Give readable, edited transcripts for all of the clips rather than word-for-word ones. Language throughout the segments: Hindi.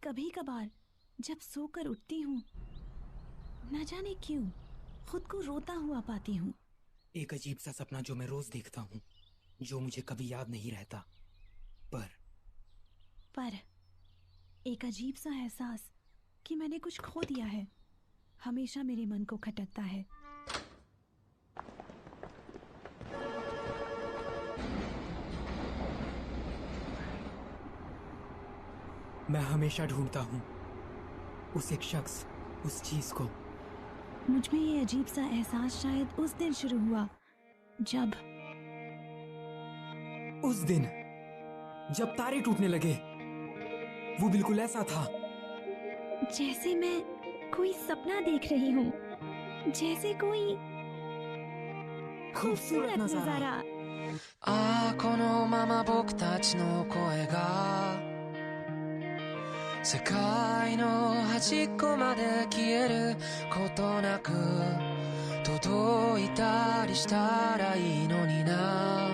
कभी कभार जब सोकर उठती हूँ, न जाने क्यों खुद को रोता हुआ पाती हूँ। एक अजीब सा सपना जो मैं रोज देखता हूँ, जो मुझे कभी याद नहीं रहता, पर एक अजीब सा एहसास कि मैंने कुछ खो दिया है हमेशा मेरे मन को खटकता है। मैं हमेशा ढूंढता हूँ उस एक शख्स, उस चीज को। मुझमें ये अजीब सा एहसास शायद उस दिन शुरू हुआ जब तारे टूटने लगे। वो बिल्कुल ऐसा था जैसे मैं कोई सपना देख रही हूँ, जैसे कोई खूबसूरत नजारा। ああこのまま僕たちの声が世界の端っこまで消えることなく届いたりしたらいいのにな。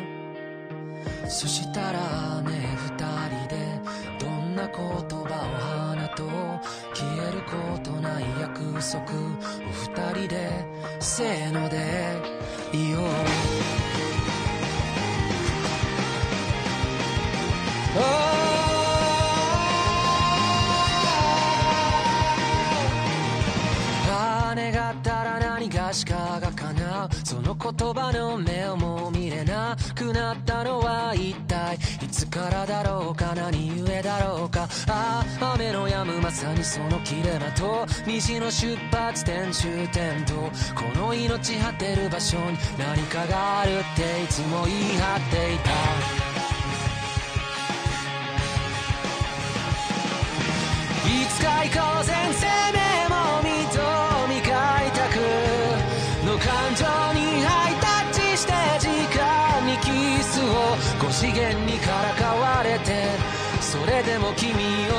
そしたらね二人でどんな言葉を放とう、消えることない約束を二人でせーので言おう。願ったら何がしかが叶う、その言葉の目をもう見れなくなったのは一体いつからだろうか、何故だろうか。ああ雨の止むまさにその切れ間と虹の出発点終点とこの命果てる場所に何かがあるっていつも言い張っていた。いつか行こう先生目も認み開拓の感情にハイタッチして時間にキスを5次元にからかわれて、それでも君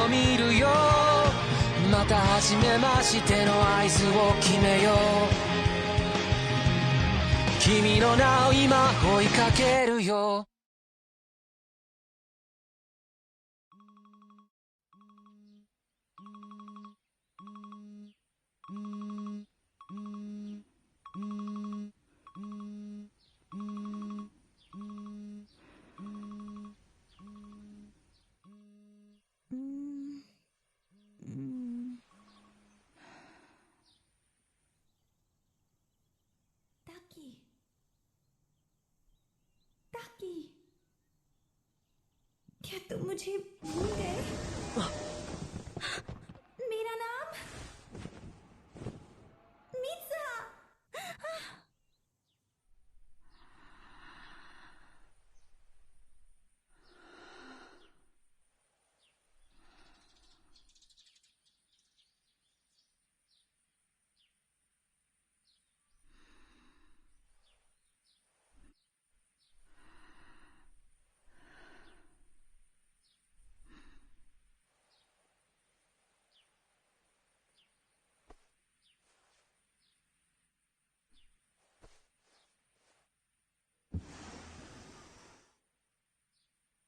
を見るよ。また初めましての合図を決めよう。君の名を今追いかけるよ。ताकी, क्या तुम मुझे भूल गए? मेरा नाम मित्सुहा।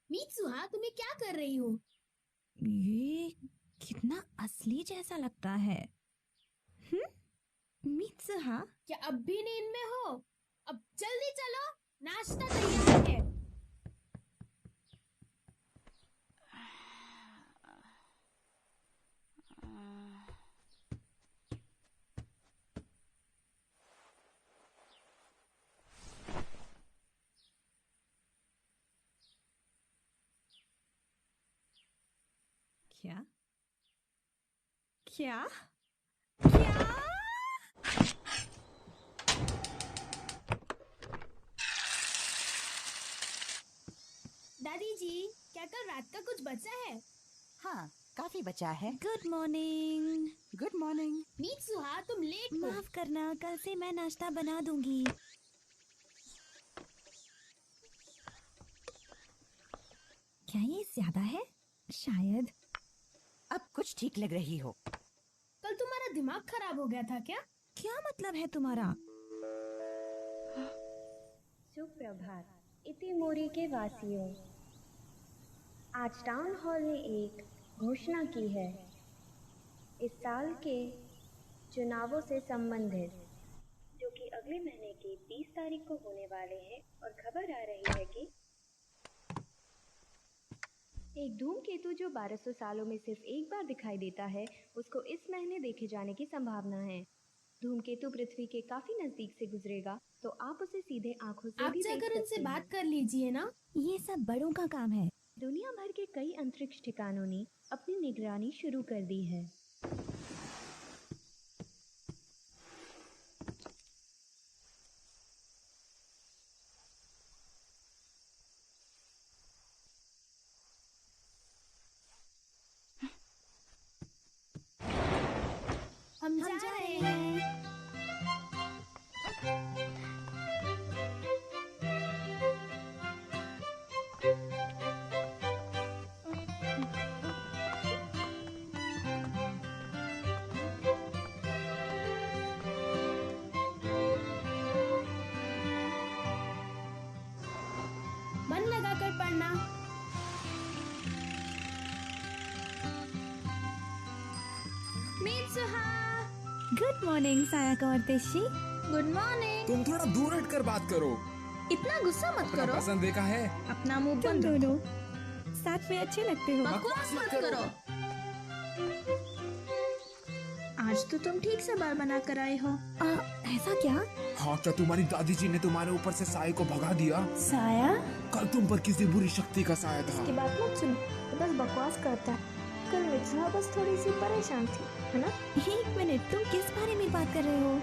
मित्सुहा, तुम्हें क्या कर रही हो? ये कितना असली जैसा लगता है। मित्सुहा, क्या अब भी नींद में हो? अब जल्दी चलो, नाश्ता तैयार है। क्या क्या क्या? दादी जी, क्या कल रात का कुछ बचा है? हाँ, काफी बचा है। Good morning. Good morning. Mitsuha, तुम लेट हो। माफ करना, कल से मैं नाश्ता बना दूंगी। क्या ये ज्यादा है? शायद। अब कुछ ठीक लग रही हो। कल तुम्हारा दिमाग खराब हो गया था क्या? क्या मतलब है तुम्हारा? सुप्रभात इतिमोरी के वासियों, आज टाउन हॉल ने एक घोषणा की है इस साल के चुनावों से संबंधित, जो कि अगले महीने की 30 तारीख को होने वाले हैं। और खबर आ रही है कि एक धूमकेतु जो 1200 सालों में सिर्फ एक बार दिखाई देता है, उसको इस महीने देखे जाने की संभावना है। धूमकेतु पृथ्वी के काफी नजदीक से गुजरेगा, तो आप उसे सीधे आंखों से आप भी देख जाकर सकते उनसे हैं। बात कर लीजिए ना। ये सब बड़ों का काम है। दुनिया भर के कई अंतरिक्ष ठिकानों ने अपनी निगरानी शुरू कर दी है। हम जा रहे हैं। मन लगाकर पढ़ना। मित्सुहा, गुड मॉर्निंग सायाका और तेशी। Good morning. तुम थोड़ा दूर हटकर बात करो। इतना गुस्सा मत अपना करो। पसंद देखा है। अपना मुंह तुम बंद रखो। दोनों साथ में अच्छे लगते हो। बकवास मत करो। आज तो तुम ठीक से बाल बना कर आए हो। ऐसा क्या? हाँ, क्या तुम्हारी दादी जी ने तुम्हारे ऊपर से साय को भगा दिया? साया? कल तुम पर किसी बुरी शक्ति का साया था। की बात मत सुनो, तो बस बकवास करता है। कल मित्सुहा बस थोड़ी सी परेशान थी, है ना? एक मिनट, तुम किस बारे में बात कर रहे हो?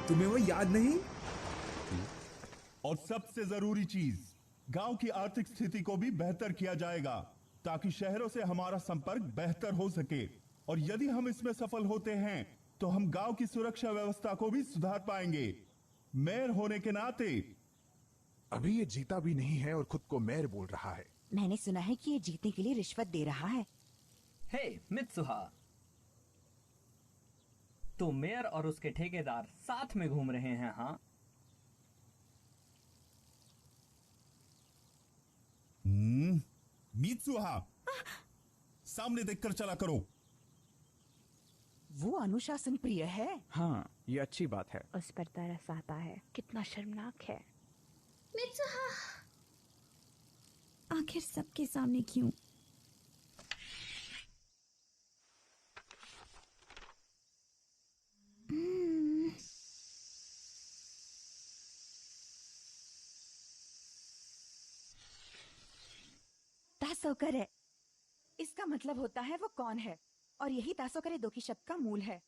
तुम्हें वो याद नहीं? और सबसे जरूरी चीज, गांव की आर्थिक स्थिति को भी बेहतर किया जाएगा, ताकि शहरों से हमारा संपर्क बेहतर हो सके। और यदि हम इसमें सफल होते हैं, तो हम गांव की सुरक्षा व्यवस्था को भी सुधार पाएंगे। मेयर होने के नाते। अभी ये जीता भी नहीं है और खुद को मेयर बोल रहा है। मैंने सुना है कि ये जीतने के लिए रिश्वत दे रहा है। हे मित्सुहा, तो मेयर और उसके ठेकेदार साथ में घूम रहे हैं? हाँ, मित्सुहा, सामने देखकर चला करो। वो अनुशासन प्रिय है। हाँ, ये अच्छी बात है। उस पर तरस आता है। कितना शर्मनाक है। मित्सुहा, आखिर सबके सामने क्यों? तासोकरे, इसका मतलब होता है वो कौन है, और यही तासोकरे दो की शब्द का मूल है।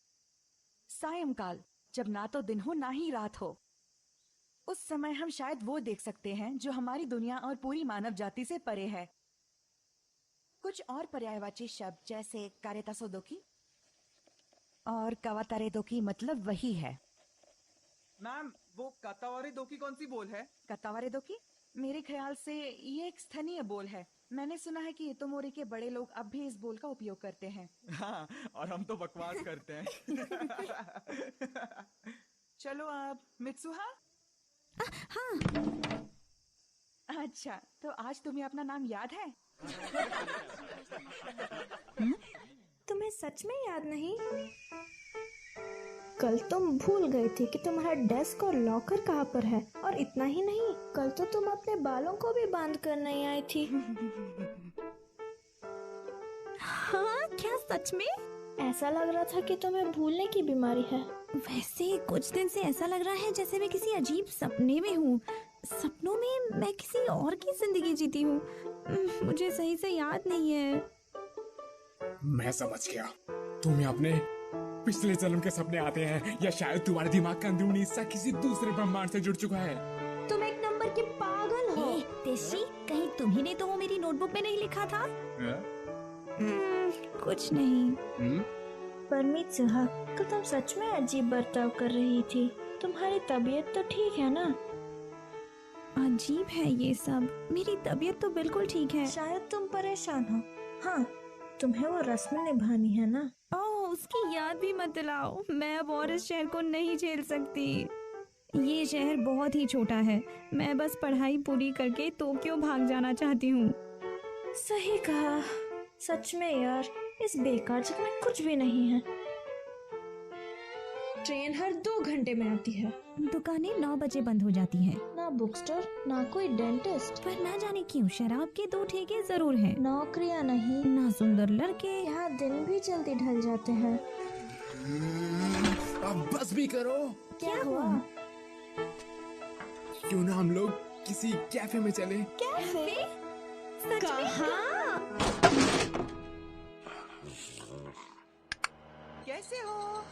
सायंकाल, जब ना तो दिन हो ना ही रात हो, उस समय हम शायद वो देख सकते हैं जो हमारी दुनिया और पूरी मानव जाति से परे है। कुछ और पर्यायवाची शब्द जैसे कारेतासोदोकी और कावातारेदोकी मतलब वही है। मैम, वो कातावारे दो की कौन सी बोल है? कातावारेदोकी मेरे ख्याल से ये एक स्थनीय बोल है। मैंने सुना है कि इतोमोरी के बड़े लोग अब भी इस बोल का उपयोग करते हैं। हाँ, और हम तो बकवास करते हैं। चलो आप मित्सुहा। हाँ। अच्छा, तो आज तुम्हें अपना नाम याद है? तुम्हें सच में याद नहीं? कल तुम भूल गए थे कि तुम्हारा डेस्क और लॉकर कहाँ पर है। और इतना ही नहीं, कल तो तुम अपने बालों को भी बांध कर नहीं आई थी। हाँ, क्या सच में? ऐसा लग रहा था कि तुम्हें भूलने की बीमारी है। वैसे कुछ दिन से ऐसा लग रहा है जैसे मैं किसी अजीब सपने में हूँ। सपनों में मैं किसी और की जिंदगी जीती हूँ। मुझे सही से याद नहीं है। मैं समझ गया, तुम्हें अपने पिछले जन्म के सपने आते हैं, या शायद तुम्हारे दिमाग का अंदरूनी हिस्सा किसी दूसरे ब्रह्मांड से जुड़ चुका है। तुम एक नंबर के पागल हो। तेशी, कहीं तुम्ही ने तो वो मेरी नोटबुक में नहीं लिखा था? कुछ नहीं। पर मित्सुहा, कल तुम सच में अजीब बर्ताव कर रही थी। तुम्हारी तबीयत तो ठीक है ना? अजीब है ये सब। मेरी तबीयत तो बिल्कुल ठीक है। शायद तुम परेशान हो। हाँ, तुम्हें वो रस्म निभानी है ना? ओह, उसकी याद भी मत दिलाओ। मैं अब और इस शहर को नहीं झेल सकती। ये शहर बहुत ही छोटा है। मैं बस पढ़ाई पूरी करके टोक्यो भाग जाना चाहती हूँ। सही कहा। सच में यार, इस बेकार जगह में कुछ भी नहीं है। ट्रेन हर 2 घंटे में आती है। दुकानें 9 बजे बंद हो जाती हैं। ना बुक स्टोर, ना कोई डेंटिस्ट। पर ना जाने क्यों शराब के 2 ठेके जरूर हैं। नौकरियां नहीं, ना सुंदर लड़के। यहाँ दिन भी जल्दी ढल जाते हैं। अब बस भी करो। क्या हुआ? क्यों ना हम लोग किसी कैफे में चले? कैफे? कहाँ? कैसे हो?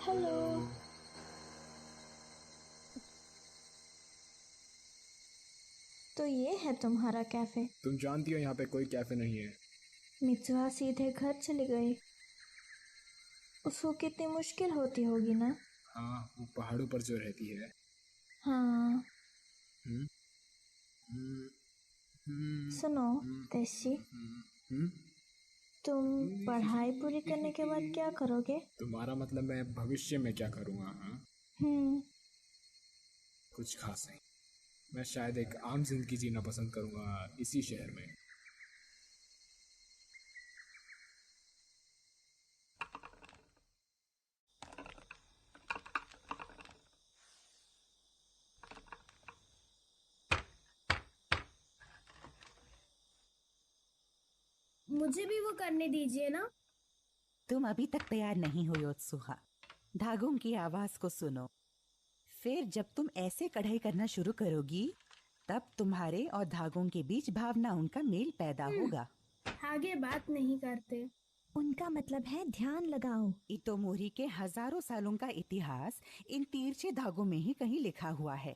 हेलो। तो ये है तुम्हारा कैफे? तुम जानती हो यहाँ पे कोई कैफे नहीं है। मित्सुहा सीधे घर चली गई। उसको कितनी मुश्किल होती होगी ना? हाँ, वो पहाड़ों पर जो रहती है। हाँ। सुनो तेशी, तुम पढ़ाई पूरी करने के बाद क्या करोगे? तुम्हारा मतलब मैं भविष्य में क्या करूँगा? हाँ, कुछ खास नहीं। मैं शायद एक आम जिंदगी जीना पसंद करूँगा इसी शहर में। मुझे भी वो करने दीजिए ना। तुम अभी तक तैयार नहीं हो योत्सुहा। धागों की आवाज को सुनो। फिर जब तुम ऐसे कढ़ाई करना शुरू करोगी तब तुम्हारे और धागों के बीच भावना उनका मेल पैदा होगा। आगे बात नहीं करते। उनका मतलब है ध्यान लगाओ। इतोमोरी के हजारों सालों का इतिहास इन तिरछे धागों में ही कहीं लिखा हुआ है।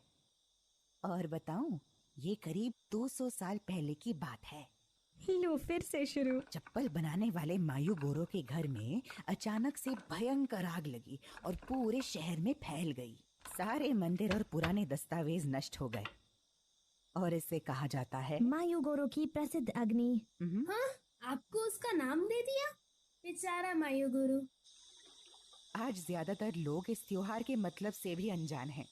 और बताऊं, ये करीब 200 साल पहले की बात है। लो फिर से शुरू। चप्पल बनाने वाले मायू गोरो के घर में अचानक से भयंकर आग लगी और पूरे शहर में फैल गई। सारे मंदिर और पुराने दस्तावेज नष्ट हो गए और इसे कहा जाता है मायू गोरो की प्रसिद्ध अग्नि। हाँ, आपको उसका नाम दे दिया? बेचारा मायू गुरु। आज ज्यादातर लोग इस त्योहार के मतलब से भी अनजान हैं।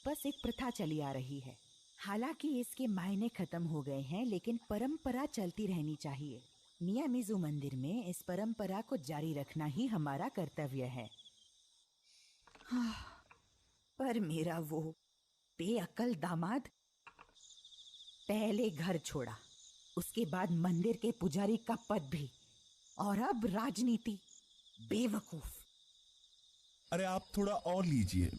बस एक प्रथा चली आ रही है। हालांकि इसके मायने खत्म हो गए हैं, लेकिन परंपरा चलती रहनी चाहिए। मियामिज़ू मंदिर में इस परंपरा को जारी रखना ही हमारा कर्तव्य है। पर मेरा वो बेअक्ल दामाद पहले घर छोड़ा, उसके बाद मंदिर के पुजारी का पद भी, और अब राजनीति। बेवकूफ। अरे आप थोड़ा और लीजिए।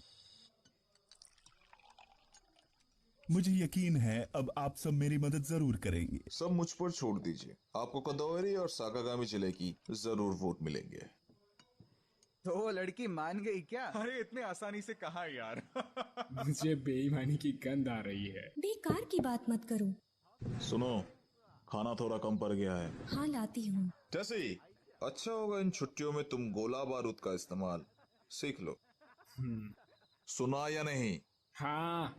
मुझे यकीन है अब आप सब मेरी मदद जरूर करेंगे। सब मुझ पर छोड़ दीजिए। आपको कंदोरी और साकागामी जिले की जरूर वोट मिलेंगे। तो वो लड़की मान गई क्या? अरे इतने आसानी से कहा यार। मुझे बेईमानी की गंध आ रही है। बेकार की बात मत करो। सुनो, खाना थोड़ा कम पड़ गया है। हाँ लाती हूँ। जैसे अच्छा होगा इन छुट्टियों में तुम गोला बारूद का इस्तेमाल सीख लो। सुना या नहीं? हाँ।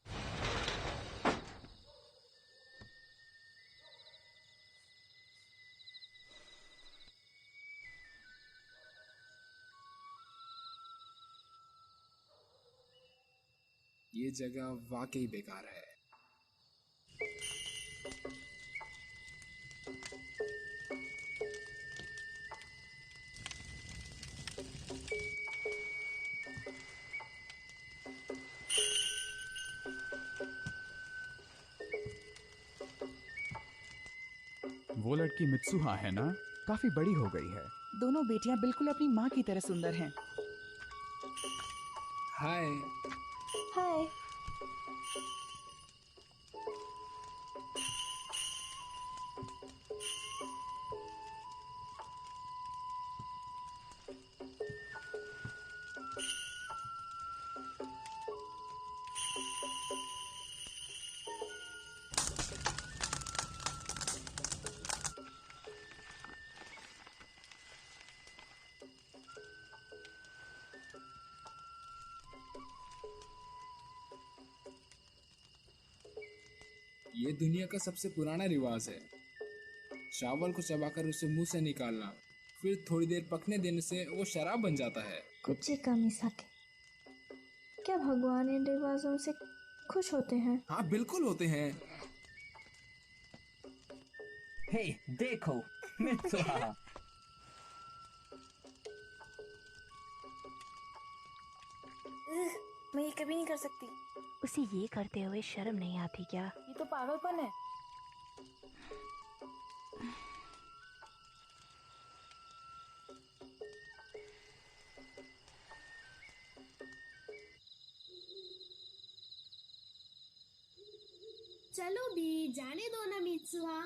ये जगह वाकई बेकार है। वो लड़की मित्सुहा है ना? काफी बड़ी हो गई है। दोनों बेटियां बिल्कुल अपनी माँ की तरह सुंदर हैं। हाय। हाय। ये दुनिया का सबसे पुराना रिवाज है। चावल को चबाकर उसे मुंह से निकालना, फिर थोड़ी देर पकने देने से वो शराब बन जाता है। कुछ कमी सके। क्या भगवान इन रिवाजों से खुश होते हैं? हाँ बिल्कुल होते हैं। हे देखो मित्सुहा। मैं ये कभी नहीं कर सकती। उसे ये करते हुए शर्म नहीं आती क्या? ये तो पागलपन है। चलो भी जाने दो ना मित्सुहा।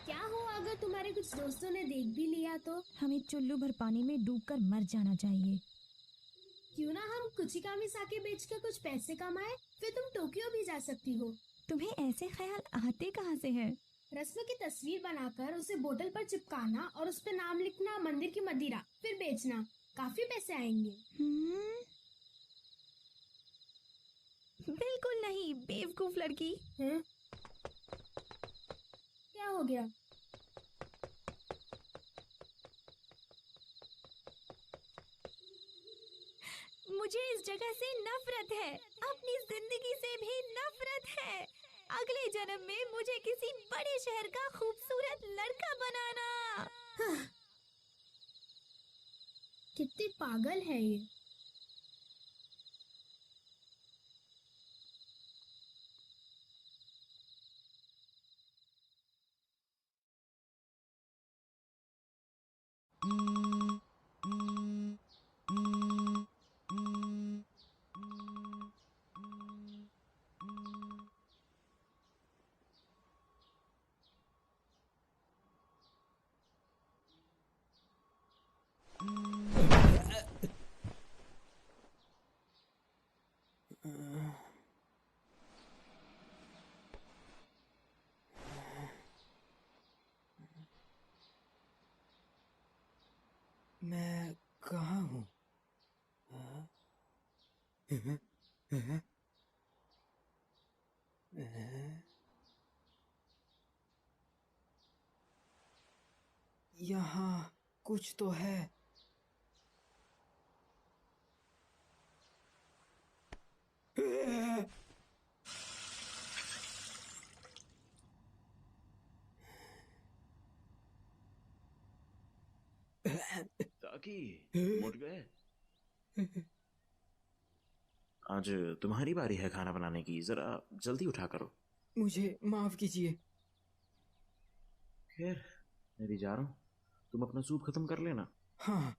क्या हो अगर तुम्हारे कुछ दोस्तों ने देख भी लिया तो? हमें चुल्लू भर पानी में डूबकर मर जाना चाहिए। क्यों ना हम कुचिकामी साके बेच कर कुछ पैसे कमाए, फिर तुम टोक्यो भी जा सकती हो। तुम्हें ऐसे ख्याल आते कहाँ से हैं? रस्म की तस्वीर बनाकर उसे बोतल पर चिपकाना और उस पर नाम लिखना मंदिर की मदिरा, फिर बेचना, काफी पैसे आएंगे। बिल्कुल नहीं बेवकूफ लड़की। क्या हो गया? मुझे इस जगह से नफरत है, अपनी जिंदगी से भी नफरत है। अगले जन्म में मुझे किसी बड़े शहर का खूबसूरत लड़का बनाना। कितनी पागल है ये। मैं कहाँ हूँ? यहाँ कुछ तो है। ताकि उठ गए। आज तुम्हारी बारी है खाना बनाने की, जरा जल्दी उठा करो। मुझे माफ कीजिए। खैर मैं भी जा रहा हूँ, तुम अपना सूप खत्म कर लेना। हाँ।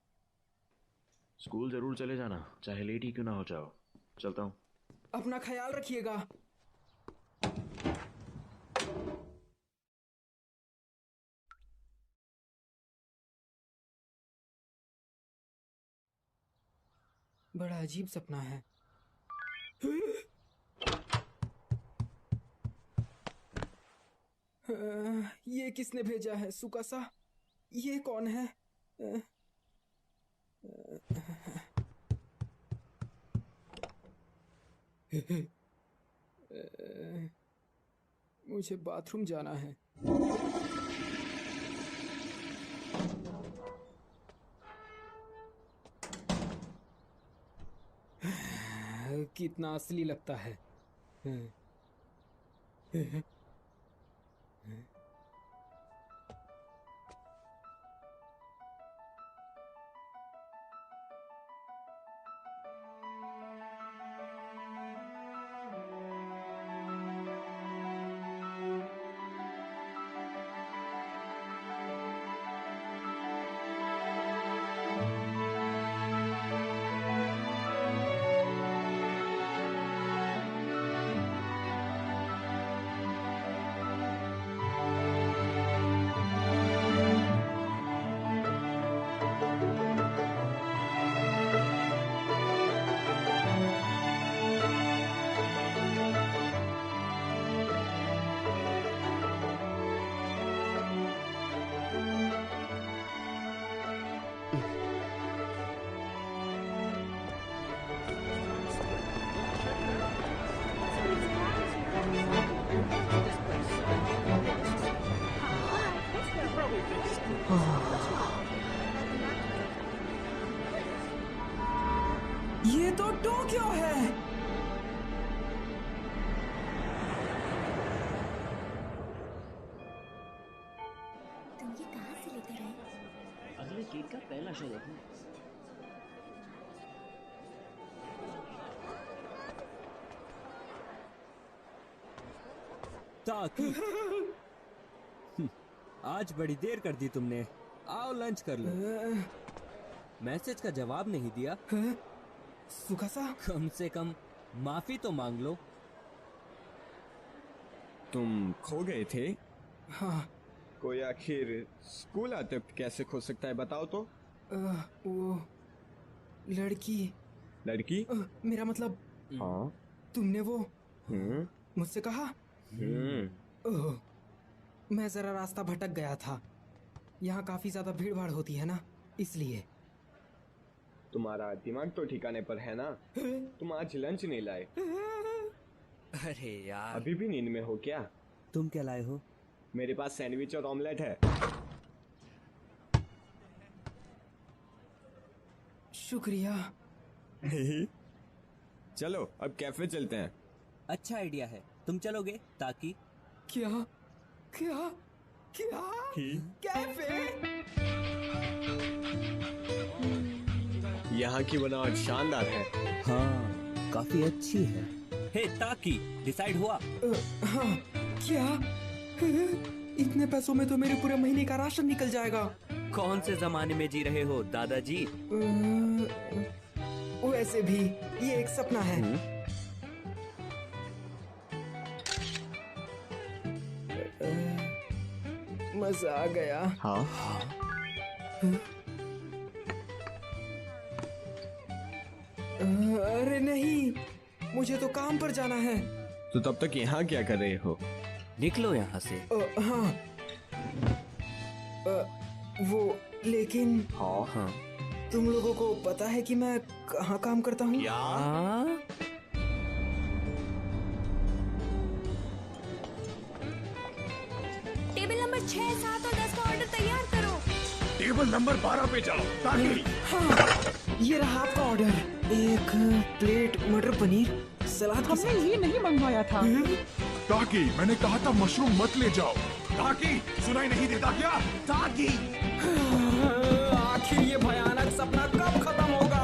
स्कूल जरूर चले जाना, चाहे लेट ही क्यों ना हो जाओ। चलता हूँ। अपना ख्याल रखिएगा। बड़ा अजीब सपना है। ये किसने भेजा है? सुकासा, ये कौन है? मुझे बाथरूम जाना है। कितना असली लगता है। ये तो टोक्यो है। तुम ये कहाँ से लेकर आए? अगले केक का पहला शो देखो। ताकि आज बड़ी देर कर दी तुमने। आओ लंच कर लो। मैसेज का जवाब नहीं दिया। सुकासा, कम से कम माफी तो मांग लो। तुम खो गए थे? हाँ। कोई आखिर स्कूल आते वक्त कैसे खो सकता है, बताओ तो। वो लड़की मेरा मतलब। हाँ। तुमने वो मुझसे कहा। ओह, मैं जरा रास्ता भटक गया था। यहाँ काफी ज्यादा भीड़ भाड़ होती है ना, इसलिए। तुम्हारा दिमाग तो ठिकाने पर है ना? तुम आज लंच नहीं लाए। अरे यार, अभी भी नींद में हो क्या? तुम क्या लाए हो? मेरे पास सैंडविच और ऑमलेट है। शुक्रिया। चलो अब कैफे चलते हैं। अच्छा आइडिया है, तुम चलोगे? ताकि क्या क्या क्या कैफे? यहाँ की बनावट शानदार है। हाँ, काफी अच्छी है। हे ताकि, डिसाइड हुआ? हाँ। क्या? इतने पैसों में तो मेरे पूरे महीने का राशन निकल जाएगा। कौन से जमाने में जी रहे हो दादाजी? वैसे भी ये एक सपना है। मजा आ गया। हाँ। अरे नहीं, मुझे तो काम पर जाना है। तो तब तक यहाँ क्या कर रहे हो? निकलो यहाँ से। हाँ। वो लेकिन। हाँ। तुम लोगों को पता है कि मैं कहाँ काम करता हूँ? क्या? टेबल नंबर 6, 7 और 10 का ऑर्डर तैयार करो। टेबल नंबर 12 पे जाओ। ताकि हाँ, ये रहा आपका ऑर्डर। एक प्लेट मटर पनीर सलाद। हमने ये नहीं मंगवाया था। ताकि मैंने कहा था मशरूम मत ले जाओ। ताकि सुनाई नहीं देता क्या? ताकि आखिर ये भयानक सपना कब खत्म होगा?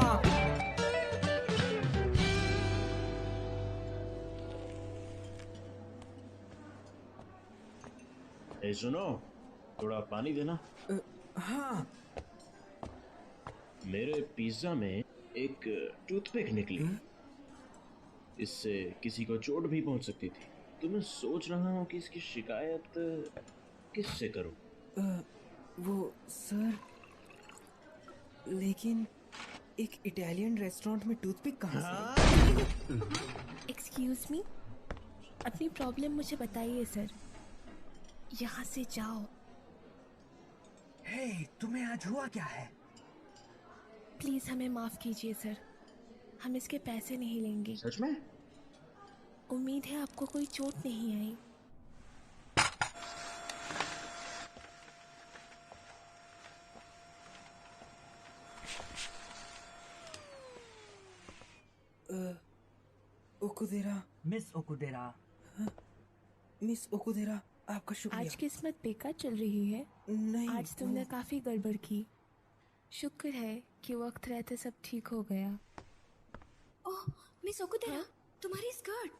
ए सुनो, थोड़ा पानी देना। हाँ। मेरे पिज्जा में एक टूथपिक निकली। इससे किसी को चोट भी पहुंच सकती थी। तो मैं सोच रहा हूँ कि इसकी शिकायत किससे करूं? वो सर, लेकिन एक इटालियन रेस्टोरेंट में टूथपिक कहाँ से? एक्सक्यूज मी, अपनी प्रॉब्लम मुझे बताइए सर। यहाँ से जाओ। हे, तुम्हें आज हुआ क्या है? प्लीज हमें माफ कीजिए सर, हम इसके पैसे नहीं लेंगे। सच में? उम्मीद है आपको कोई चोट नहीं आई। ओकुदेरा। मिस ओकुदेरा। मिस ओकुदेरा, आपका शुक्रिया। आज किस्मत बेकार चल रही है। नहीं, आज तुमने काफी गड़बड़ की। शुक्र है कि वक्त रहते सब ठीक हो गया। ओह मिस ओकुदेरा, तुम्हारी स्कर्ट।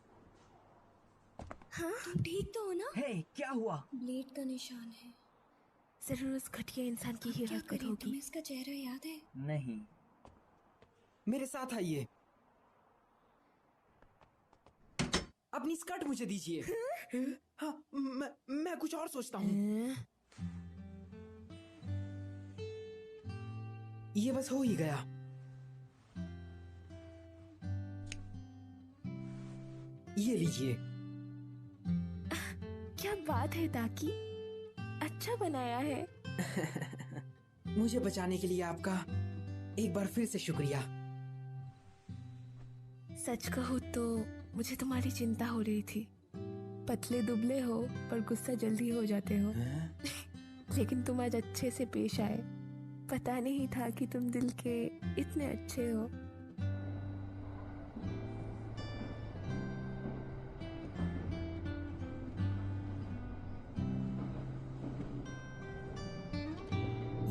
हाँ? तुम ठीक तो हो ना? हे, क्या हुआ? ब्लेड का निशान है। जरूर उस घटिया इंसान की ही हरकत होगी। तुम्हें इसका चेहरा याद है? नहीं। मेरे साथ आइए। अपनी स्कर्ट मुझे दीजिए। हाँ, मैं कुछ और सोचता हूँ। ये बस हो ही गया। ये लीजिए। क्या बात है ताकि, अच्छा बनाया है। मुझे बचाने के लिए आपका एक बार फिर से शुक्रिया। सच कहूँ तो मुझे तुम्हारी चिंता हो रही थी। पतले दुबले हो पर गुस्सा जल्दी हो जाते हो। लेकिन तुम आज अच्छे से पेश आए। पता नहीं था कि तुम दिल के इतने अच्छे हो।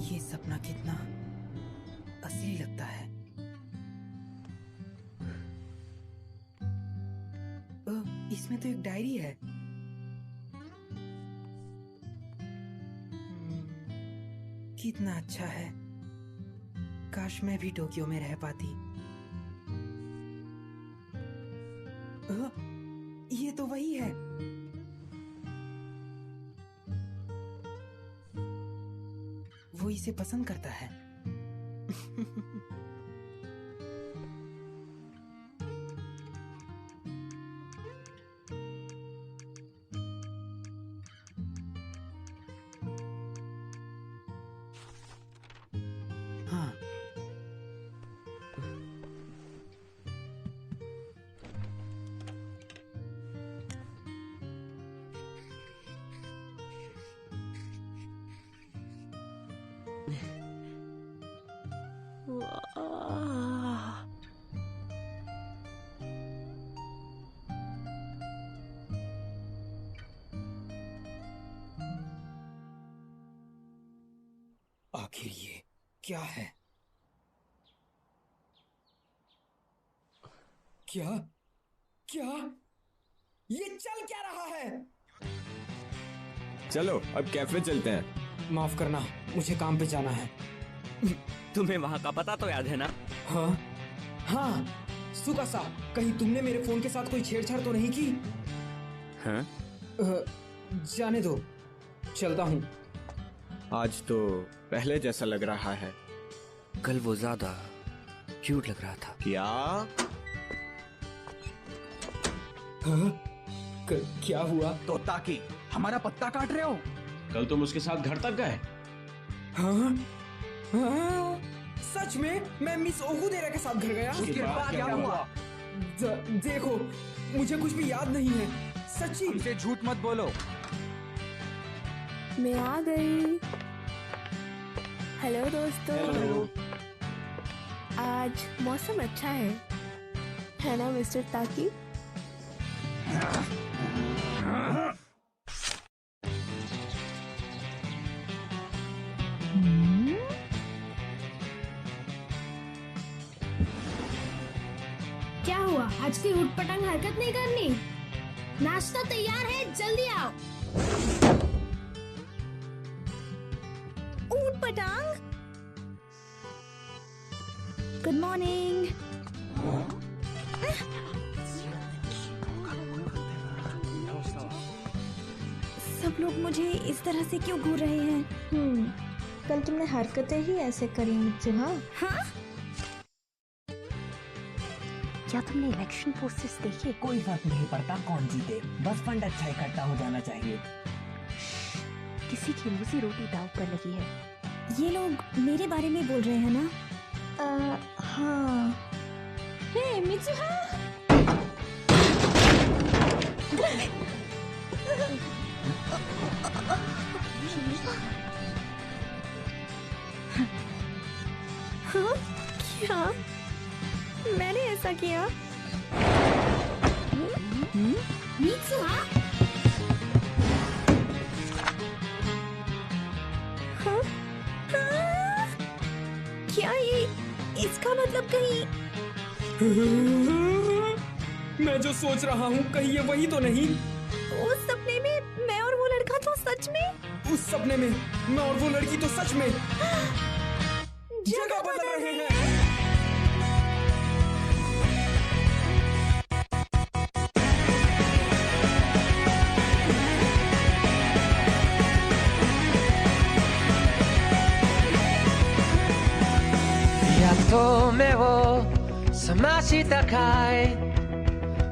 ये सपना कितना असली लगता है। इसमें तो एक डायरी है। कितना अच्छा है। काश मैं भी टोक्यो में रह पाती। ये तो वही है। वो इसे पसंद करता है। हाँ, आखिर ये क्या है? क्या क्या ये चल क्या रहा है? चलो अब कैफे चलते हैं। माफ करना, मुझे काम पे जाना है। तुम्हें वहाँ का पता तो याद है ना? हाँ हाँ, सुकासा, कहीं तुमने मेरे फोन के साथ कोई छेड़छाड़ तो नहीं की? हाँ? जाने दो, चलता हूँ। आज तो पहले जैसा लग रहा है। कल वो ज्यादा क्यूट लग रहा था। क्या? हाँ? क्या हुआ? तो ताकि हमारा पत्ता काट रहे हो? कल तुम उसके साथ घर तक गए? हाँ? हाँ? सच में मैं मिस ओकुदेरा के साथ घर गया? उसके बाद क्या हुआ? देखो, मुझे कुछ भी याद नहीं है, सच्ची। हमसे झूठ मत बोलो। मैं आ गई। हेलो दोस्तों। हेलो। आज मौसम अच्छा है ना मिस्टर ताकी? क्या हुआ? आज की उठपटांग हरकत नहीं करनी? नाश्ता तैयार है, जल्दी आओ। ऊटपटांग, गुड मॉर्निंग। सब लोग मुझे इस तरह से क्यों घूर रहे हैं? कल तुमने हरकतें ही ऐसे करी मित्सुहा। हाँ? क्या तुमने इलेक्शन पोस्टर्स देखे? कोई फर्क नहीं पड़ता कौन जीते, बस फंड अच्छा इकट्ठा हो जाना चाहिए। किसी की रोजी रोटी दाव पर लगी है। ये लोग मेरे बारे में बोल रहे हैं ना? हाँ। हे मित्सुहा! हाँ? क्या? मैंने ऐसा किया? मित्सुहा! हाँ? हाँ? क्या ये इसका मतलब कहीं? मैं जो सोच रहा हूँ कहीं ये वही तो नहीं? उस सपने में मैं और वो लड़का तो सच में? उस सपने में मैं और वो लड़की तो सच में जगह बदल रहे हैं।やっと目を覚ましたかい、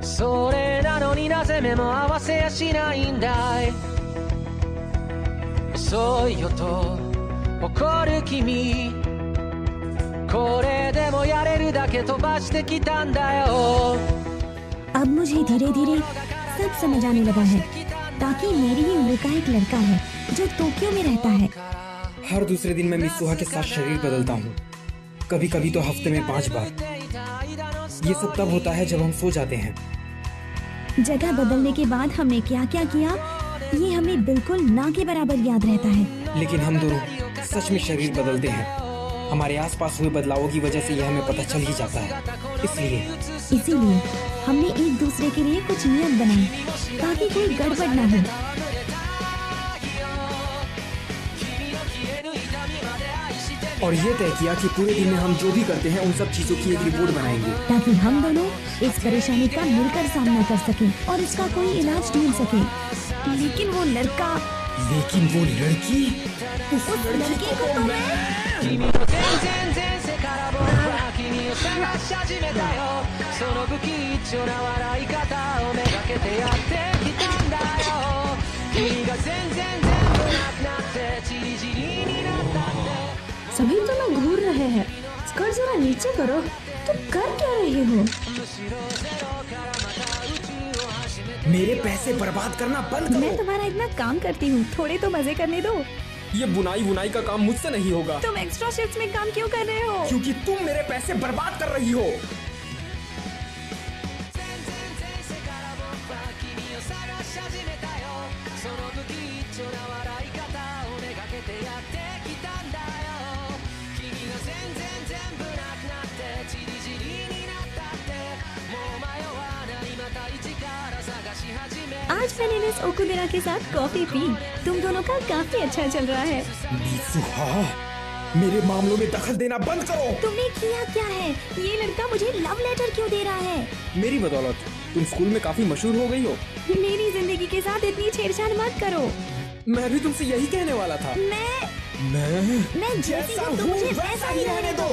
それなのになぜ目も合わせやしないんだい、遅いよと怒る君、これでもやれるだけ飛ばしてきたんだよ。 अब मुझे धीरे धीरे सब समझ आने लगा है। ताकि मेरी ही उम्र का एक लड़का है जो टोक्यो में रहता है। हर दूसरे दिन मैं मित्सुहा के साथ शरीर बदलता हूँ, कभी कभी तो हफ्ते में 5 बार। ये सब तब होता है जब हम सो जाते हैं। जगह बदलने के बाद हमने क्या क्या किया ये हमें बिल्कुल ना के बराबर याद रहता है। लेकिन हम दोनों सच में शरीर बदलते हैं। हमारे आसपास हुए बदलावों की वजह से यह हमें पता चल ही जाता है। इसीलिए हमने एक दूसरे के लिए कुछ नियम बनाए ताकि कोई गड़बड़ ना हो। और ये तय किया कि पूरे दिन में हम जो भी करते हैं उन सब चीजों की एक रिपोर्ट बनाएंगे। ताकि हम दोनों इस परेशानी का मिलकर सामना कर सकें और इसका कोई इलाज ढूंढ सकें। लेकिन वो लड़का, लेकिन वो लड़की, उस लड़की को तो मैं 君と全然前世から僕は君を探し始めたよその不吉祥な笑い方をめがけてやってきたんだよ君が全然全部なくなってチリチリになったって सभी तुम्हें घूर रहे हैं। स्कर्ट जरा नीचे करो। तुम कर क्या रहे हो? मेरे पैसे बर्बाद करना बंद करो। मैं तुम्हारा इतना काम करती हूँ, थोड़े तो मजे करने दो। ये बुनाई का काम मुझसे नहीं होगा। तुम एक्स्ट्रा शिफ्ट्स में काम क्यों कर रहे हो? क्योंकि तुम मेरे पैसे बर्बाद कर रही हो। आज मैंने मिस ओकुबिरा के साथ कॉफी पी। तुम दोनों का काफी अच्छा चल रहा है। मित्सुहा, मेरे मामलों में दखल देना बंद करो। तुमने किया क्या है? ये लड़का मुझे लव लेटर क्यों दे रहा है? मेरी बदौलत तुम स्कूल में काफी मशहूर हो गई हो। मेरी जिंदगी के साथ इतनी छेड़छाड़ मत करो। मैं भी तुमसे यही कहने वाला था। मैं जैसा हूँ मुझे वैसा ही रहने दो।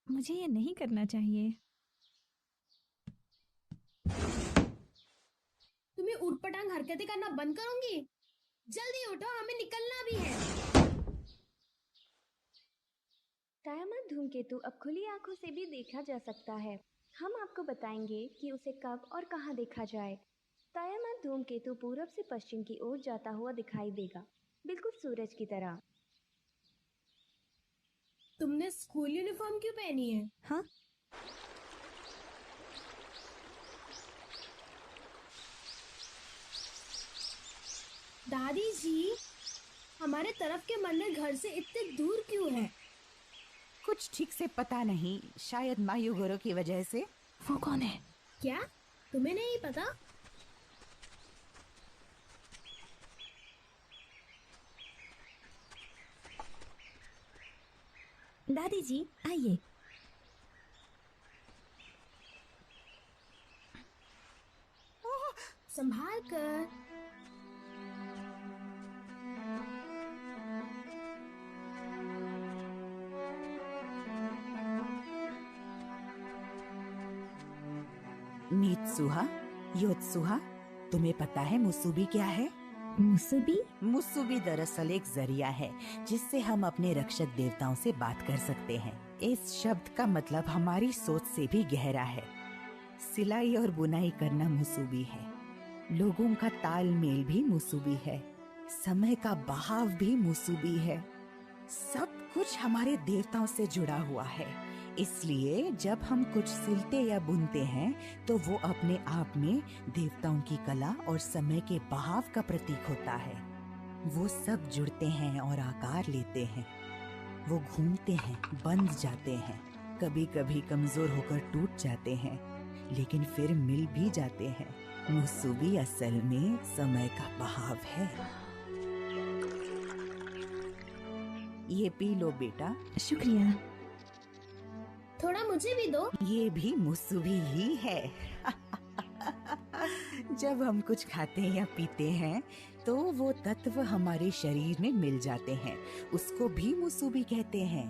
मुझे ये नहीं करना चाहिए। तुम्हें उटपटांग हरकतें करना बंद करोगी? जल्दी उठो, हमें निकलना भी है। टायामत धूमकेतु अब खुली आंखों से भी देखा जा सकता है। हम आपको बताएंगे कि उसे कब और कहां देखा जाए। टायामत धूमकेतु पूरब से पश्चिम की ओर जाता हुआ दिखाई देगा, बिल्कुल सूरज की तरह। तुमने स्कूल यूनिफॉर्म क्यों पहनी है? हाँ? दादी जी, हमारे तरफ के मंदिर घर से इतने दूर क्यों है? कुछ ठीक से पता नहीं, शायद मायूगोरो की वजह से। वो कौन है? क्या तुम्हें नहीं पता? दादी जी आइए। संभाल कर। मीत्सुहा, योत्सुहा, तुम्हें पता है मुसुबी क्या है? मुसुबी? मुसुबी दरअसल एक जरिया है जिससे हम अपने रक्षक देवताओं से बात कर सकते हैं। इस शब्द का मतलब हमारी सोच से भी गहरा है। सिलाई और बुनाई करना मुसुबी है, लोगों का तालमेल भी मुसुबी है, समय का बहाव भी मुसुबी है। सब कुछ हमारे देवताओं से जुड़ा हुआ है। इसलिए जब हम कुछ सिलते या बुनते हैं तो वो अपने आप में देवताओं की कला और समय के बहाव का प्रतीक होता है। वो सब जुड़ते हैं और आकार लेते हैं। वो घूमते हैं, बंध जाते हैं, कभी कभी कमजोर होकर टूट जाते हैं, लेकिन फिर मिल भी जाते हैं। मुसुबी असल में समय का बहाव है। ये पी लो बेटा। शुक्रिया। थोड़ा मुझे भी दो। ये भी मुसुबी ही है। जब हम कुछ खाते या पीते हैं तो वो तत्व हमारे शरीर में मिल जाते हैं, उसको भी मुसुबी कहते हैं।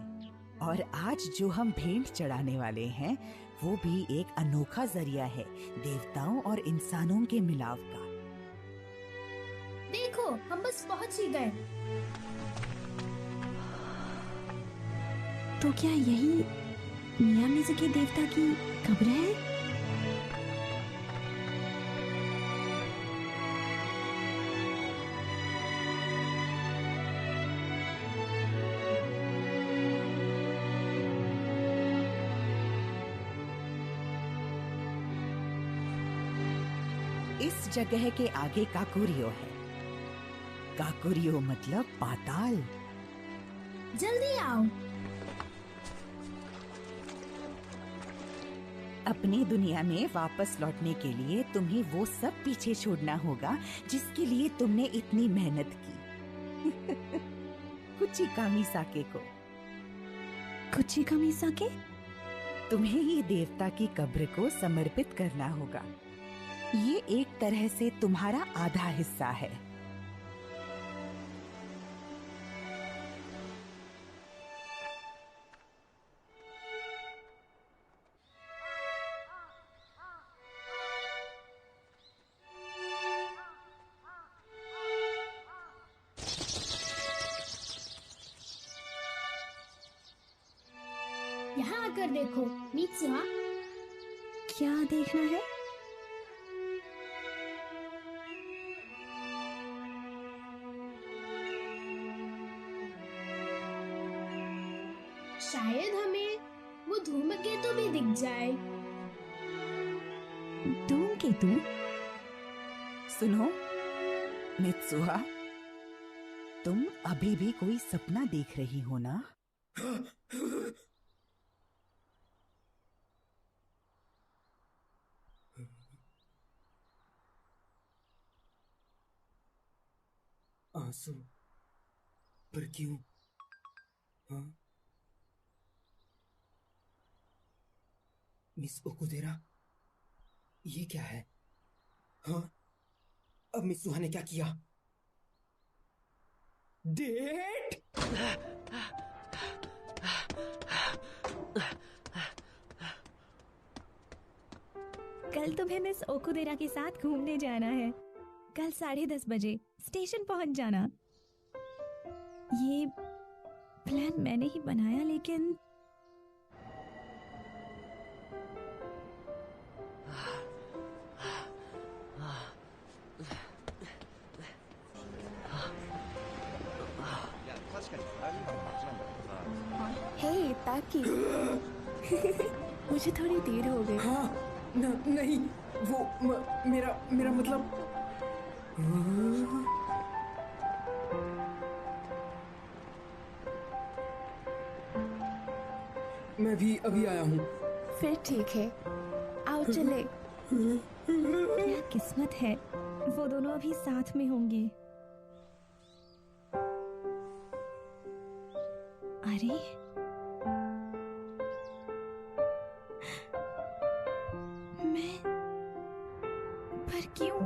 और आज जो हम भेंट चढ़ाने वाले हैं वो भी एक अनोखा जरिया है देवताओं और इंसानों के मिलाव का। देखो, हम बस पहुंच ही गए। तो क्या यही मियामिज़ु के देवता की कब्र है? इस जगह के आगे काकुरियो है। काकुरियो मतलब पाताल। जल्दी आओ। अपनी दुनिया में वापस लौटने के लिए तुम्हें वो सब पीछे छोड़ना होगा जिसके लिए तुमने इतनी मेहनत की। कुचिकामी साके को। कुचिकामी साके? तुम्हें ही देवता की कब्र को समर्पित करना होगा। ये एक तरह से तुम्हारा आधा हिस्सा है। यहाँ आकर देखो मित्सुहा। क्या देखना है? शायद हमें वो धूमकेतु भी दिख जाए। धूमकेतु? सुनो मित्सुहा, तुम अभी भी कोई सपना देख रही हो ना? आंसू? पर क्यों? हाँ? मिस ओकुदेरा, ये क्या है? हाँ? अब मित्सुहा ने क्या किया? डेट? कल तुम्हें मिस ओकुदेरा के साथ घूमने जाना है। कल 10:30 बजे स्टेशन पहुंच जाना। ये प्लान मैंने ही बनाया, लेकिन हे ताकि मुझे थोड़ी देर हो गई। हाँ, नहीं, वो मेरा मतलब। मैं भी अभी आया हूँ। फिर ठीक है, आओ चले। क्या किस्मत है, वो दोनों अभी साथ में होंगे। अरे मैं, पर क्यों?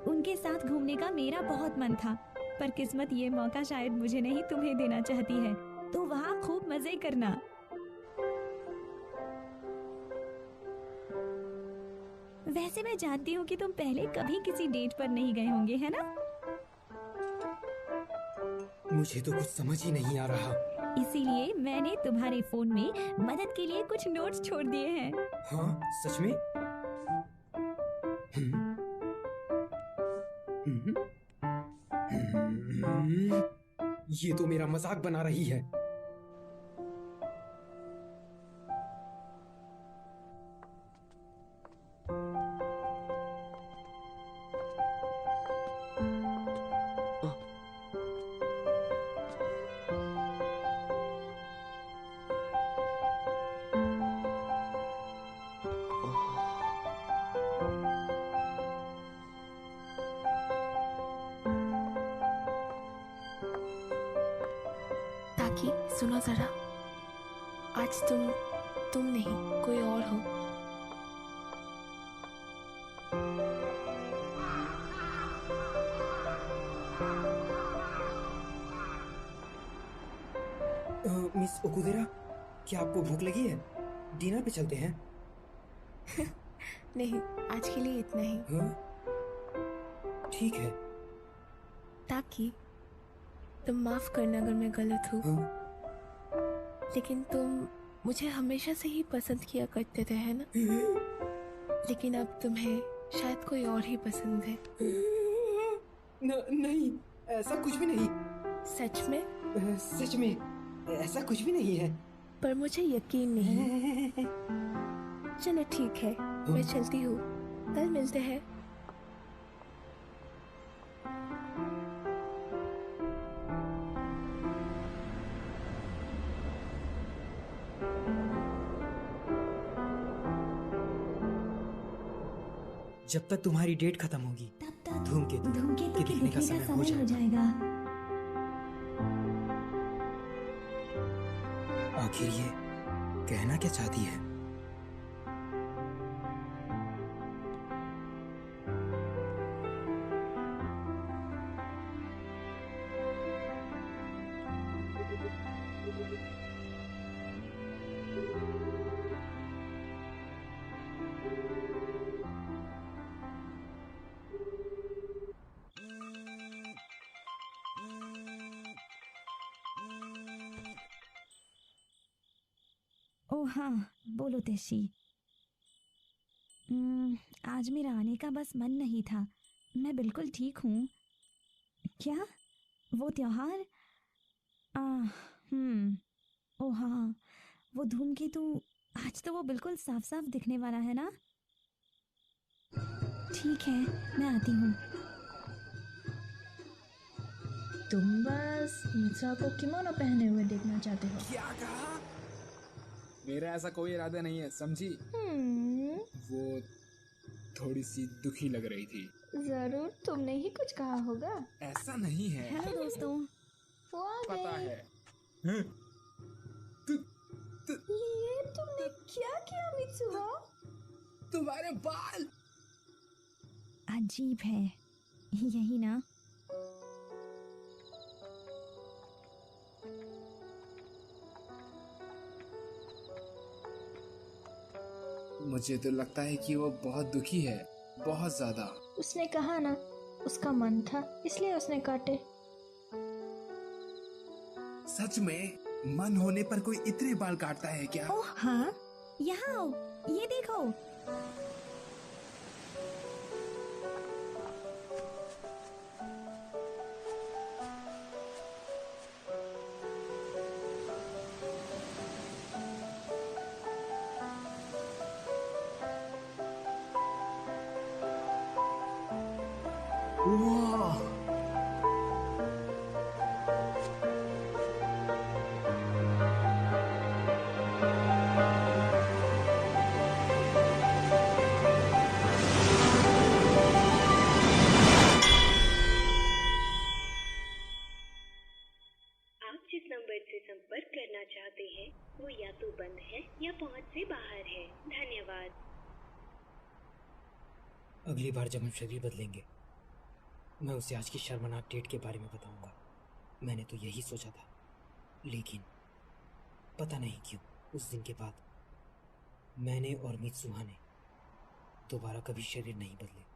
उनके साथ घूमने का मेरा बहुत मन था, पर किस्मत ये मौका शायद मुझे नहीं तुम्हें देना चाहती है। तो वहाँ खूब मजे करना। वैसे मैं जानती हूँ कि तुम पहले कभी किसी डेट पर नहीं गए होंगे, है ना? मुझे तो कुछ समझ ही नहीं आ रहा। इसीलिए मैंने तुम्हारे फोन में मदद के लिए कुछ नोट्स छोड़ दिए हैं। हाँ, सच में? ये तो मेरा मजाक बना रही है। ताकि सुनो जरा, आज तुम नहीं, कोई और हो। मिस ओकुदेरा, क्या आपको भूख लगी है? डिनर पे चलते हैं? नहीं, आज के लिए इतना ही। हाँ? ठीक है। ताकि तुम माफ करना अगर मैं गलत हूँ। हाँ? लेकिन तुम मुझे हमेशा से ही पसंद किया करते थे, है ना? लेकिन अब तुम्हें शायद कोई और ही पसंद है। नहीं, ऐसा कुछ भी नहीं। सच में? सच में ऐसा कुछ भी नहीं है। पर मुझे यकीन नहीं। चलो ठीक है, मैं चलती हूँ, कल मिलते हैं। जब तक तुम्हारी डेट खत्म होगी धूमकेतु धूमकेतु के देखने का समय हो जाएगा। आखिर ये कहना क्या चाहती है? ओ हाँ, बोलो तेशी। आज मेरा आने का बस मन नहीं था। मैं बिल्कुल ठीक हूँ। क्या? वो त्योहार? ओ हाँ, वो धूमकेतु। आज तो वो बिल्कुल साफ साफ दिखने वाला है ना? ठीक है, मैं आती हूँ। तुम बस मित्सा को किमोनो पहने हुए देखना चाहते हो। क्या कहा? मेरा ऐसा कोई इरादा नहीं है, समझी? वो थोड़ी सी दुखी लग रही थी। जरूर तुमने ही कुछ कहा होगा। ऐसा नहीं है। हेलो दोस्तों। वो आ पता गए। है। ये तुमने क्या किया मित्सुहा? तुम्हारे बाल अजीब है, यही ना? मुझे तो लगता है कि वो बहुत दुखी है, बहुत ज्यादा। उसने कहा ना, उसका मन था इसलिए उसने काटे। सच में मन होने पर कोई इतने बाल काटता है क्या? ओह हाँ, यहाँ आओ, ये देखो। आप जिस नंबर से संपर्क करना चाहते हैं वो या तो बंद है या पहुंच से बाहर है। धन्यवाद। अगली बार जब हम शरीर बदलेंगे मैं उसे आज की शर्मनाक डेट के बारे में बताऊंगा। मैंने तो यही सोचा था, लेकिन पता नहीं क्यों उस दिन के बाद मैंने और मित्सुहा ने दोबारा कभी शरीर नहीं बदले।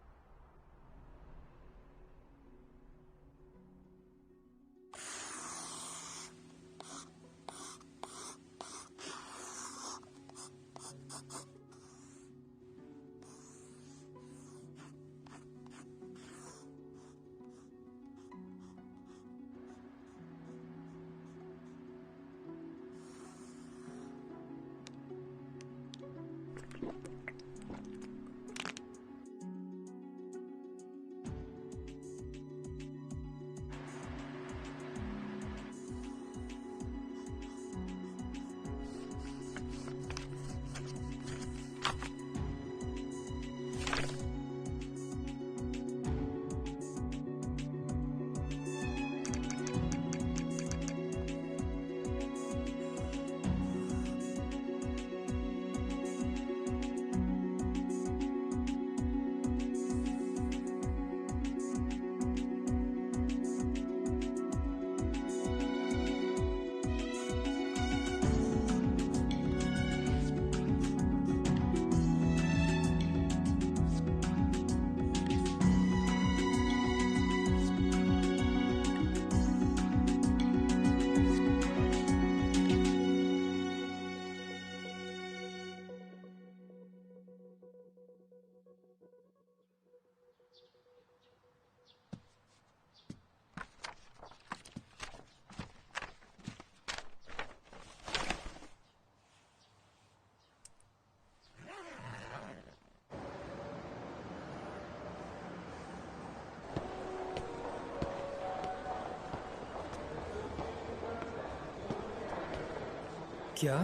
क्या?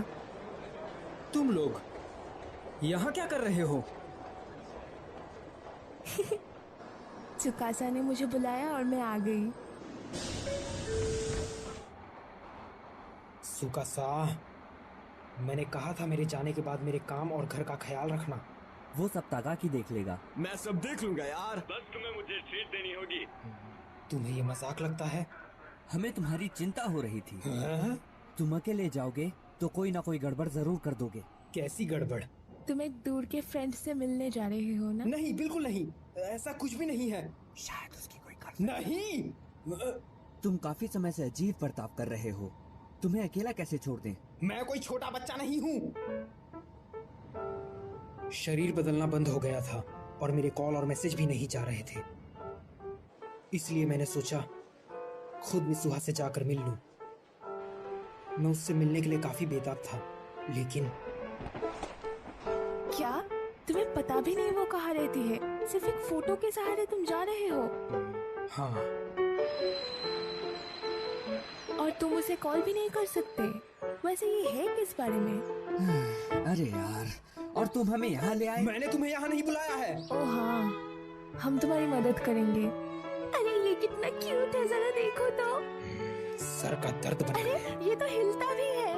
तुम लोग यहाँ क्या कर रहे हो? चुकासा ने मुझे बुलाया और मैं आ गई। सुकासा, मैंने कहा था मेरे जाने के बाद मेरे काम और घर का ख्याल रखना। वो सब तागाकी देख लेगा। मैं सब देख लूंगा यार। बस तुम्हें मुझे ट्रीट देनी होगी। तुम्हें ये मजाक लगता है? हमें तुम्हारी चिंता हो रही थी। हाँ? तुम अकेले जाओगे तो कोई ना कोई गड़बड़ जरूर कर दोगे। कैसी गड़बड़? तुम एक दूर के फ्रेंड से मिलने जा रहे हो ना? नहीं, बिल्कुल नहीं, ऐसा कुछ भी नहीं है। शायद उसकी कोई गर्लफ्रेंड। नहीं, तुम काफी समय से अजीब बर्ताव कर रहे हो। तुम्हें अकेला कैसे छोड़ दें? मैं कोई छोटा बच्चा नहीं हूँ। शरीर बदलना बंद हो गया था और मेरे कॉल और मैसेज भी नहीं जा रहे थे। इसलिए मैंने सोचा खुद मिसुहा से जाकर मिल लूं। मैं उससे मिलने के लिए काफी बेताब था, लेकिन क्या तुम्हें पता भी नहीं वो कहाँ रहती है? सिर्फ एक फोटो के सहारे तुम जा रहे हो? हाँ। और तुम उसे कॉल भी नहीं कर सकते? वैसे ये है किस बारे में? अरे यार, और तुम हमें यहाँ ले आए? मैंने तुम्हें यहाँ नहीं बुलाया है। ओह हाँ, हम तुम्हारी मदद करेंगे। अरे ये कितना क्यूट है, जरा देखो तो। सर का दर्द बन गया। अरे ये तो हिलता भी है।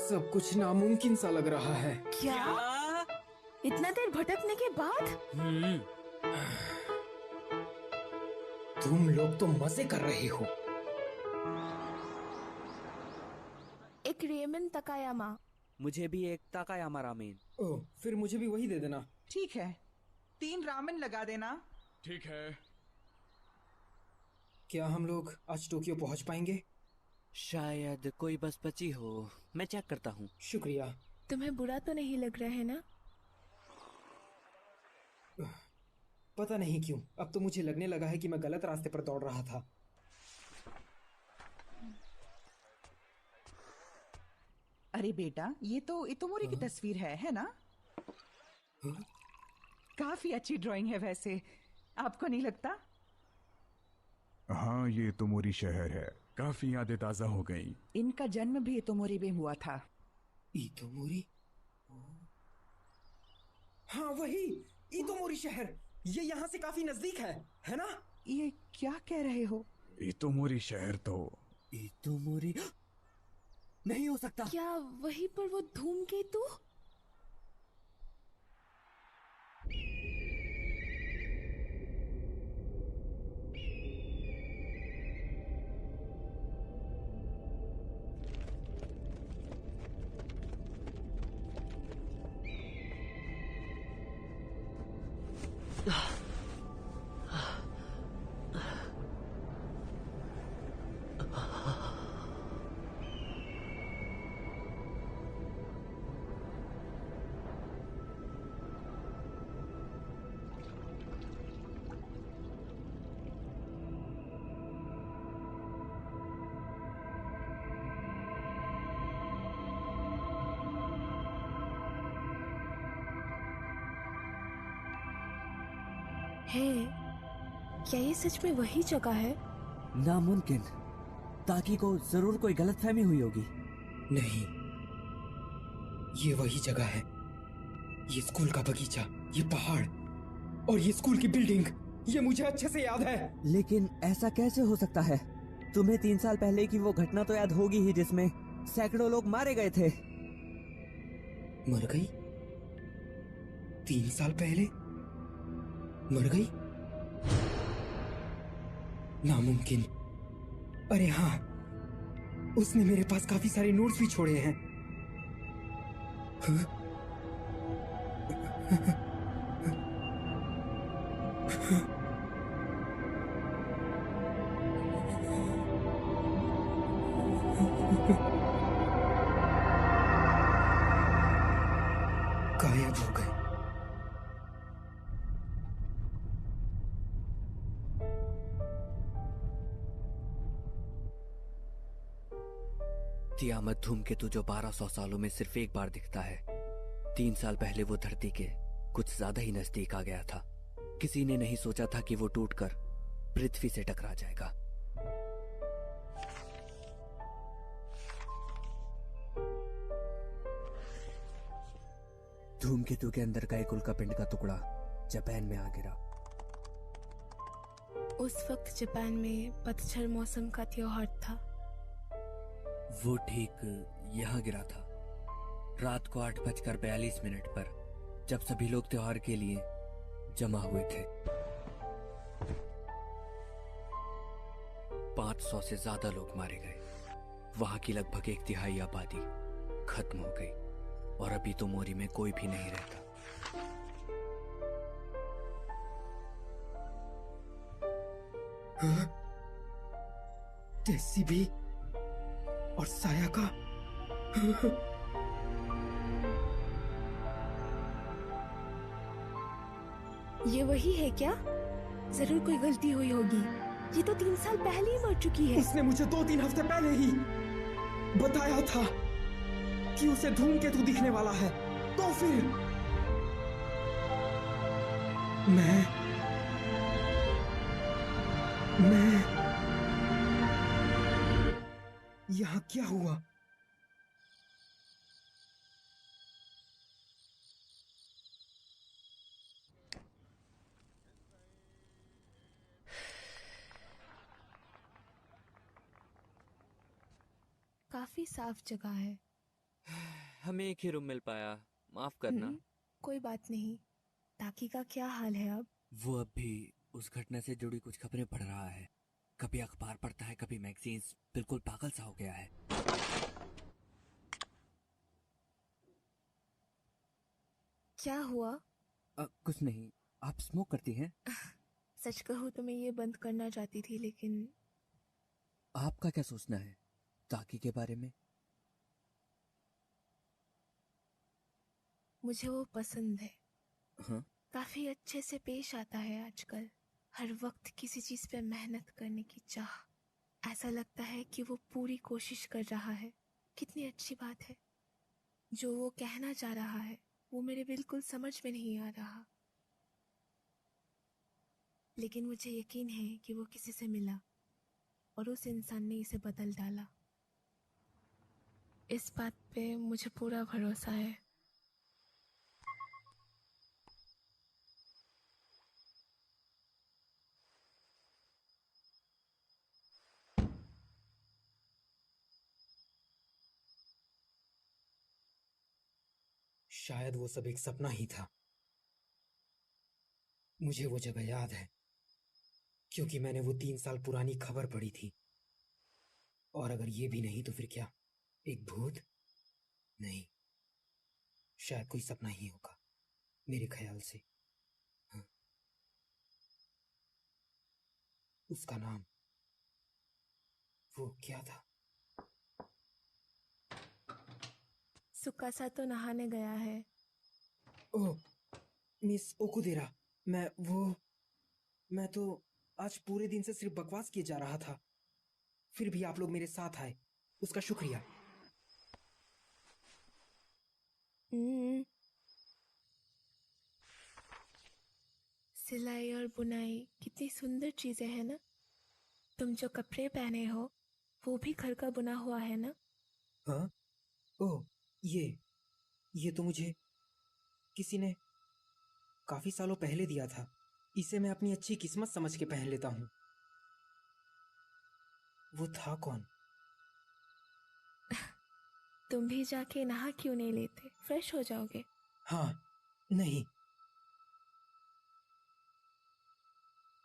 सब कुछ नामुमकिन सा लग रहा है। क्या? इतना देर भटकने के बाद? तुम लोग तो मजे कर रहे हो। एक रेमन तकायामा। मुझे भी एक ताकायामा रामेन। ओह, फिर मुझे भी वही दे देना। ठीक है, 3 रामेन लगा देना। ठीक है। क्या हम लोग आज टोक्यो पहुंच पाएंगे? शायद कोई बस बची हो, मैं चेक करता हूँ। शुक्रिया। तुम्हें बुरा तो नहीं लग रहा है ना? पता नहीं क्यों, अब तो मुझे लगने लगा है कि मैं गलत रास्ते पर दौड़ रहा था। अरे बेटा, ये तो इतोमोरी की तस्वीर है ना? काफी अच्छी ड्राइंग है वैसे, आपको नहीं लगता? हाँ, ये इतोमोरी शहर है। काफी यादें ताजा हो गई। इनका जन्म भी इतोमोरी में हुआ था। इतोमोरी? हाँ वही, इतोमोरी शहर। ये यहाँ से काफी नजदीक है ना? ये क्या कह रहे हो? इतोमोरी शहर तो इतोमोरी नहीं हो सकता। क्या वहीं पर वो धूमकेतु? है, क्या ये सच में वही जगह है? नामुमकिन। ताकि को जरूर कोई गलतफहमी हुई होगी। नहीं, ये वही जगह है। ये स्कूल का बगीचा, ये पहाड़ और ये स्कूल की बिल्डिंग, ये मुझे अच्छे से याद है। लेकिन ऐसा कैसे हो सकता है? तुम्हें 3 साल पहले की वो घटना तो याद होगी ही जिसमें सैकड़ों लोग मारे गए थे। मर गई? 3 साल पहले मर गई? नामुमकिन। अरे हाँ, उसने मेरे पास काफी सारे नोट्स भी छोड़े हैं। तियामत धूमकेतु जो 1200 सालों में सिर्फ एक बार दिखता है, 3 साल पहले वो धरती के कुछ ज्यादा ही नजदीक आ गया था। किसी ने नहीं सोचा था कि वो टूटकर पृथ्वी से टकरा जाएगा। धूमकेतु के अंदर का एक उल्कापिंड का टुकड़ा जापान में आ गिरा। उस वक्त जापान में पतझड़ मौसम का त्योहार था। वो ठीक यहाँ गिरा था, रात को 8:42 पर, जब सभी लोग त्योहार के लिए जमा हुए थे। 500 से ज्यादा लोग मारे गए। वहां की लगभग 1/3 आबादी खत्म हो गई और अभी तो मोरी में कोई भी नहीं रहता। टेसी भी और साया का ये वही है क्या? जरूर कोई गलती हुई होगी। ये तो 3 साल पहले ही मर चुकी है। उसने मुझे 2-3 हफ्ते पहले ही बताया था कि उसे धूमकेतु दिखने वाला है। तो फिर मैं यहाँ क्या हुआ? काफी साफ जगह है। हमें एक ही रूम मिल पाया, माफ करना। कोई बात नहीं। ताकि का क्या हाल है अब? वो अब भी उस घटना से जुड़ी कुछ खबरें पढ़ रहा है। कभी अखबार पढ़ता है, कभी मैगजीन्स। बिल्कुल पागल सा हो गया है। क्या हुआ? कुछ नहीं। आप स्मोक करती हैं? सच कहूँ तो मैं ये बंद करना चाहती थी, लेकिन आपका क्या सोचना है ताकि के बारे में? मुझे वो पसंद है। हाँ? काफी अच्छे से पेश आता है आजकल। हर वक्त किसी चीज पे मेहनत करने की चाह। ऐसा लगता है कि वो पूरी कोशिश कर रहा है। कितनी अच्छी बात है। जो वो कहना चाह रहा है वो मेरे बिल्कुल समझ में नहीं आ रहा, लेकिन मुझे यकीन है कि वो किसी से मिला और उस इंसान ने इसे बदल डाला। इस बात पे मुझे पूरा भरोसा है। शायद वो सब एक सपना ही था। मुझे वो जगह याद है क्योंकि मैंने वो 3 साल पुरानी खबर पढ़ी थी। और अगर ये भी नहीं तो फिर क्या? एक भूत? नहीं, शायद कोई सपना ही होगा मेरे ख्याल से। हाँ। उसका नाम वो क्या था? सुकासा तो नहाने गया है। ओह, मिस ओकुदेरा, मैं तो आज पूरे दिन से सिर्फ बकवास किए जा रहा था। फिर भी आप लोग मेरे साथ आए, उसका शुक्रिया। सिलाई और बुनाई कितनी सुंदर चीजें हैं ना। तुम जो कपड़े पहने हो वो भी घर का बुना हुआ है ना? हाँ? ओह, ये तो मुझे किसी ने काफी सालों पहले दिया था। इसे मैं अपनी अच्छी किस्मत समझ के पहन लेता हूँ। वो था कौन? तुम भी जाके नहा क्यों नहीं लेते? फ्रेश हो जाओगे। हाँ, नहीं।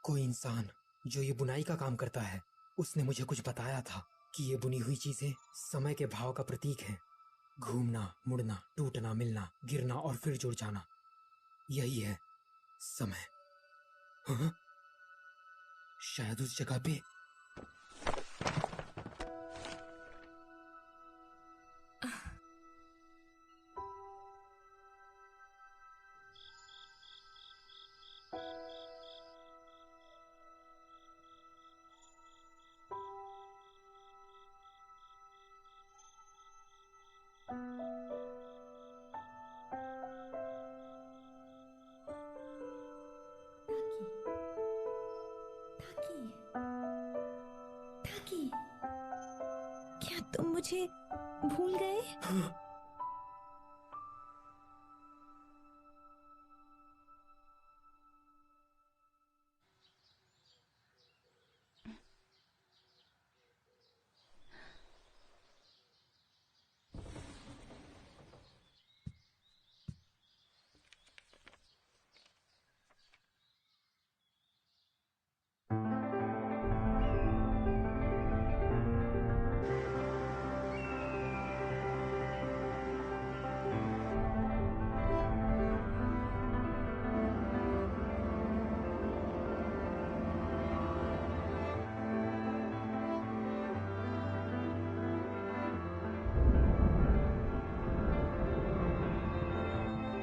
कोई इंसान जो ये बुनाई का काम करता है, उसने मुझे कुछ बताया था कि ये बुनी हुई चीजें समय के भाव का प्रतीक हैं। घूमना, मुड़ना, टूटना, मिलना, गिरना और फिर जुड़ जाना, यही है समय। हाँ? शायद उस जगह पे टाकी, क्या तुम मुझे भूल गए?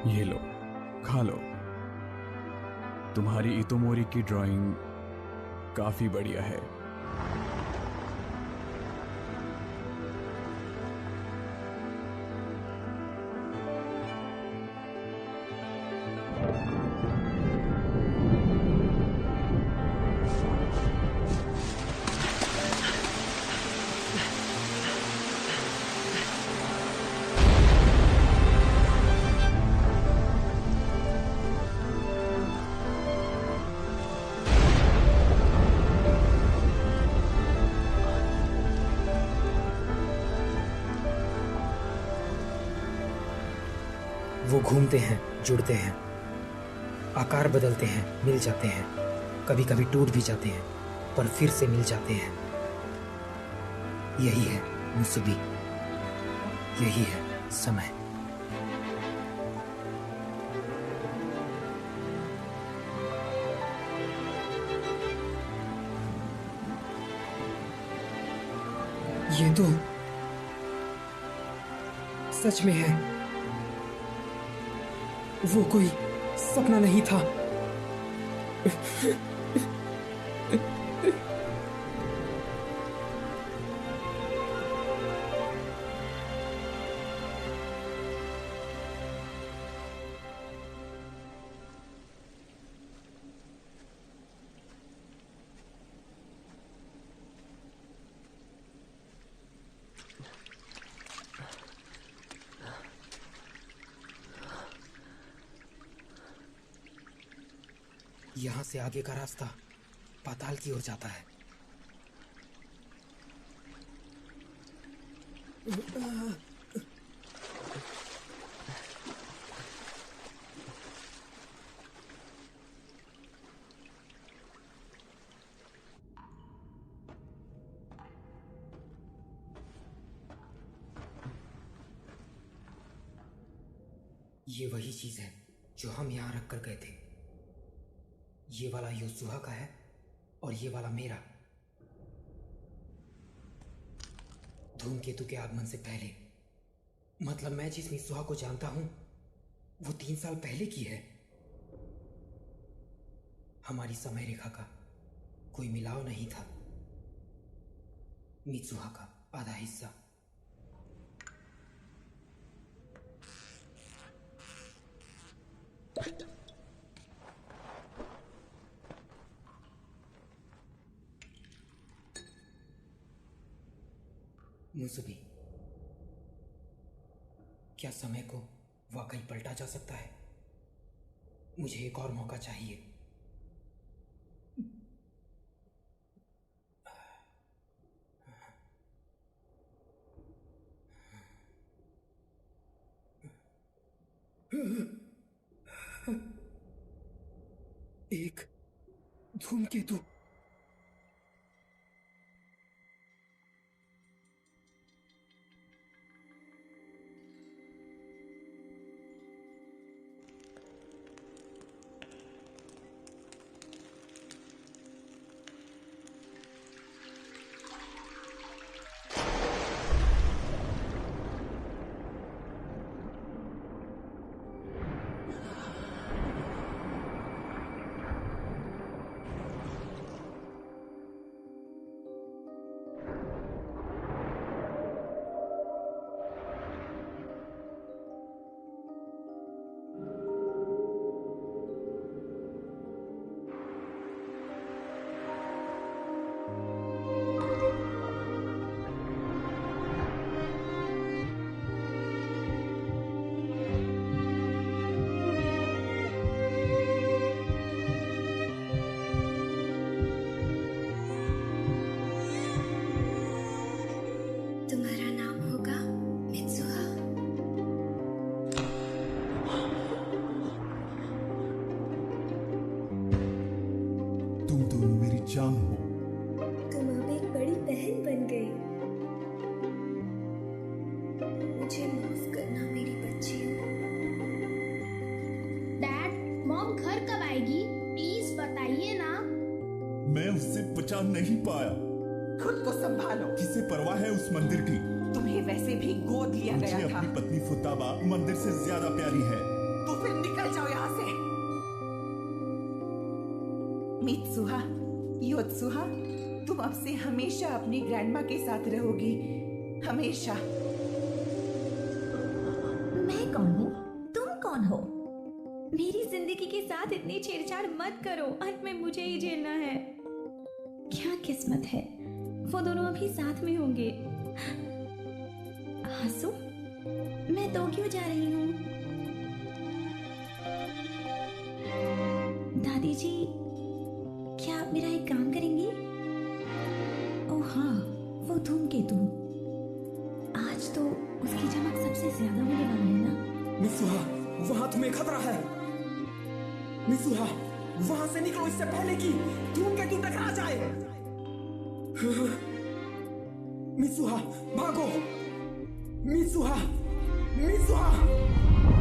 ये लो, खा लो। तुम्हारी इतोमोरी की ड्राइंग काफी बढ़िया है। वो घूमते हैं, जुड़ते हैं, आकार बदलते हैं, मिल जाते हैं, कभी कभी टूट भी जाते हैं, पर फिर से मिल जाते हैं। यही है मुसबी, यही है समय। ये तो सच में है, वो कोई सपना नहीं था। यहाँ से आगे का रास्ता पाताल की ओर जाता है। ये वही चीज है जो हम यहाँ रख कर गए थे। ये वाला योसुहा का है और ये वाला मेरा। धूमकेतु के आगमन से पहले, मतलब मैं जिस मित्सुहा को जानता हूं वो 3 साल पहले की है। हमारी समय रेखा का कोई मिलाव नहीं था। मित्सुहा का आधा हिस्सा। मुसबी, क्या समय को वाकई पलटा जा सकता है? मुझे एक और मौका चाहिए। एक धूमकेतु। तुम्हारा नाम होगा मित्सुहा। तुम दोनों मेरी जान हो। तुम अब एक बड़ी बहन बन गई। मुझे माफ करना मेरी बच्चियों। डैड, मॉम घर कब आएगी? प्लीज बताइए ना। मैं उससे बचा नहीं पाया। खुद को संभालो। किसे परवाह है उस मंदिर की? तुम्हें वैसे भी गोद लिया गया था। मुझे अपनी पत्नी फुताबा मंदिर से ज्यादा प्यारी है। तो फिर निकल जाओ यहाँ से। मित्सुहा, योत्सुहा, तुम अब से हमेशा अपनी ग्रैंडमा के साथ रहोगी, हमेशा। मैं कौन हूँ? तुम कौन हो? मेरी जिंदगी के साथ इतनी छेड़छाड़ मत करो। अंत में मुझे ही झेलना है। क्या किस्मत है, वो दोनों अभी साथ में होंगे। हासु, मैं तो क्यों जा रही हूँ? दादी जी, क्या आप मेरा एक काम करेंगी? ओह हाँ, वो धूमकेतु। आज तो उसकी चमक सबसे ज्यादा होने वाली है ना? मित्सुहा, वहां तुम्हें खतरा है। मित्सुहा, वहां से निकलो इससे पहले कि धूमकेतु टकरा जाए। मित्सुहा, भागो। Mitsuha, Mitsuha,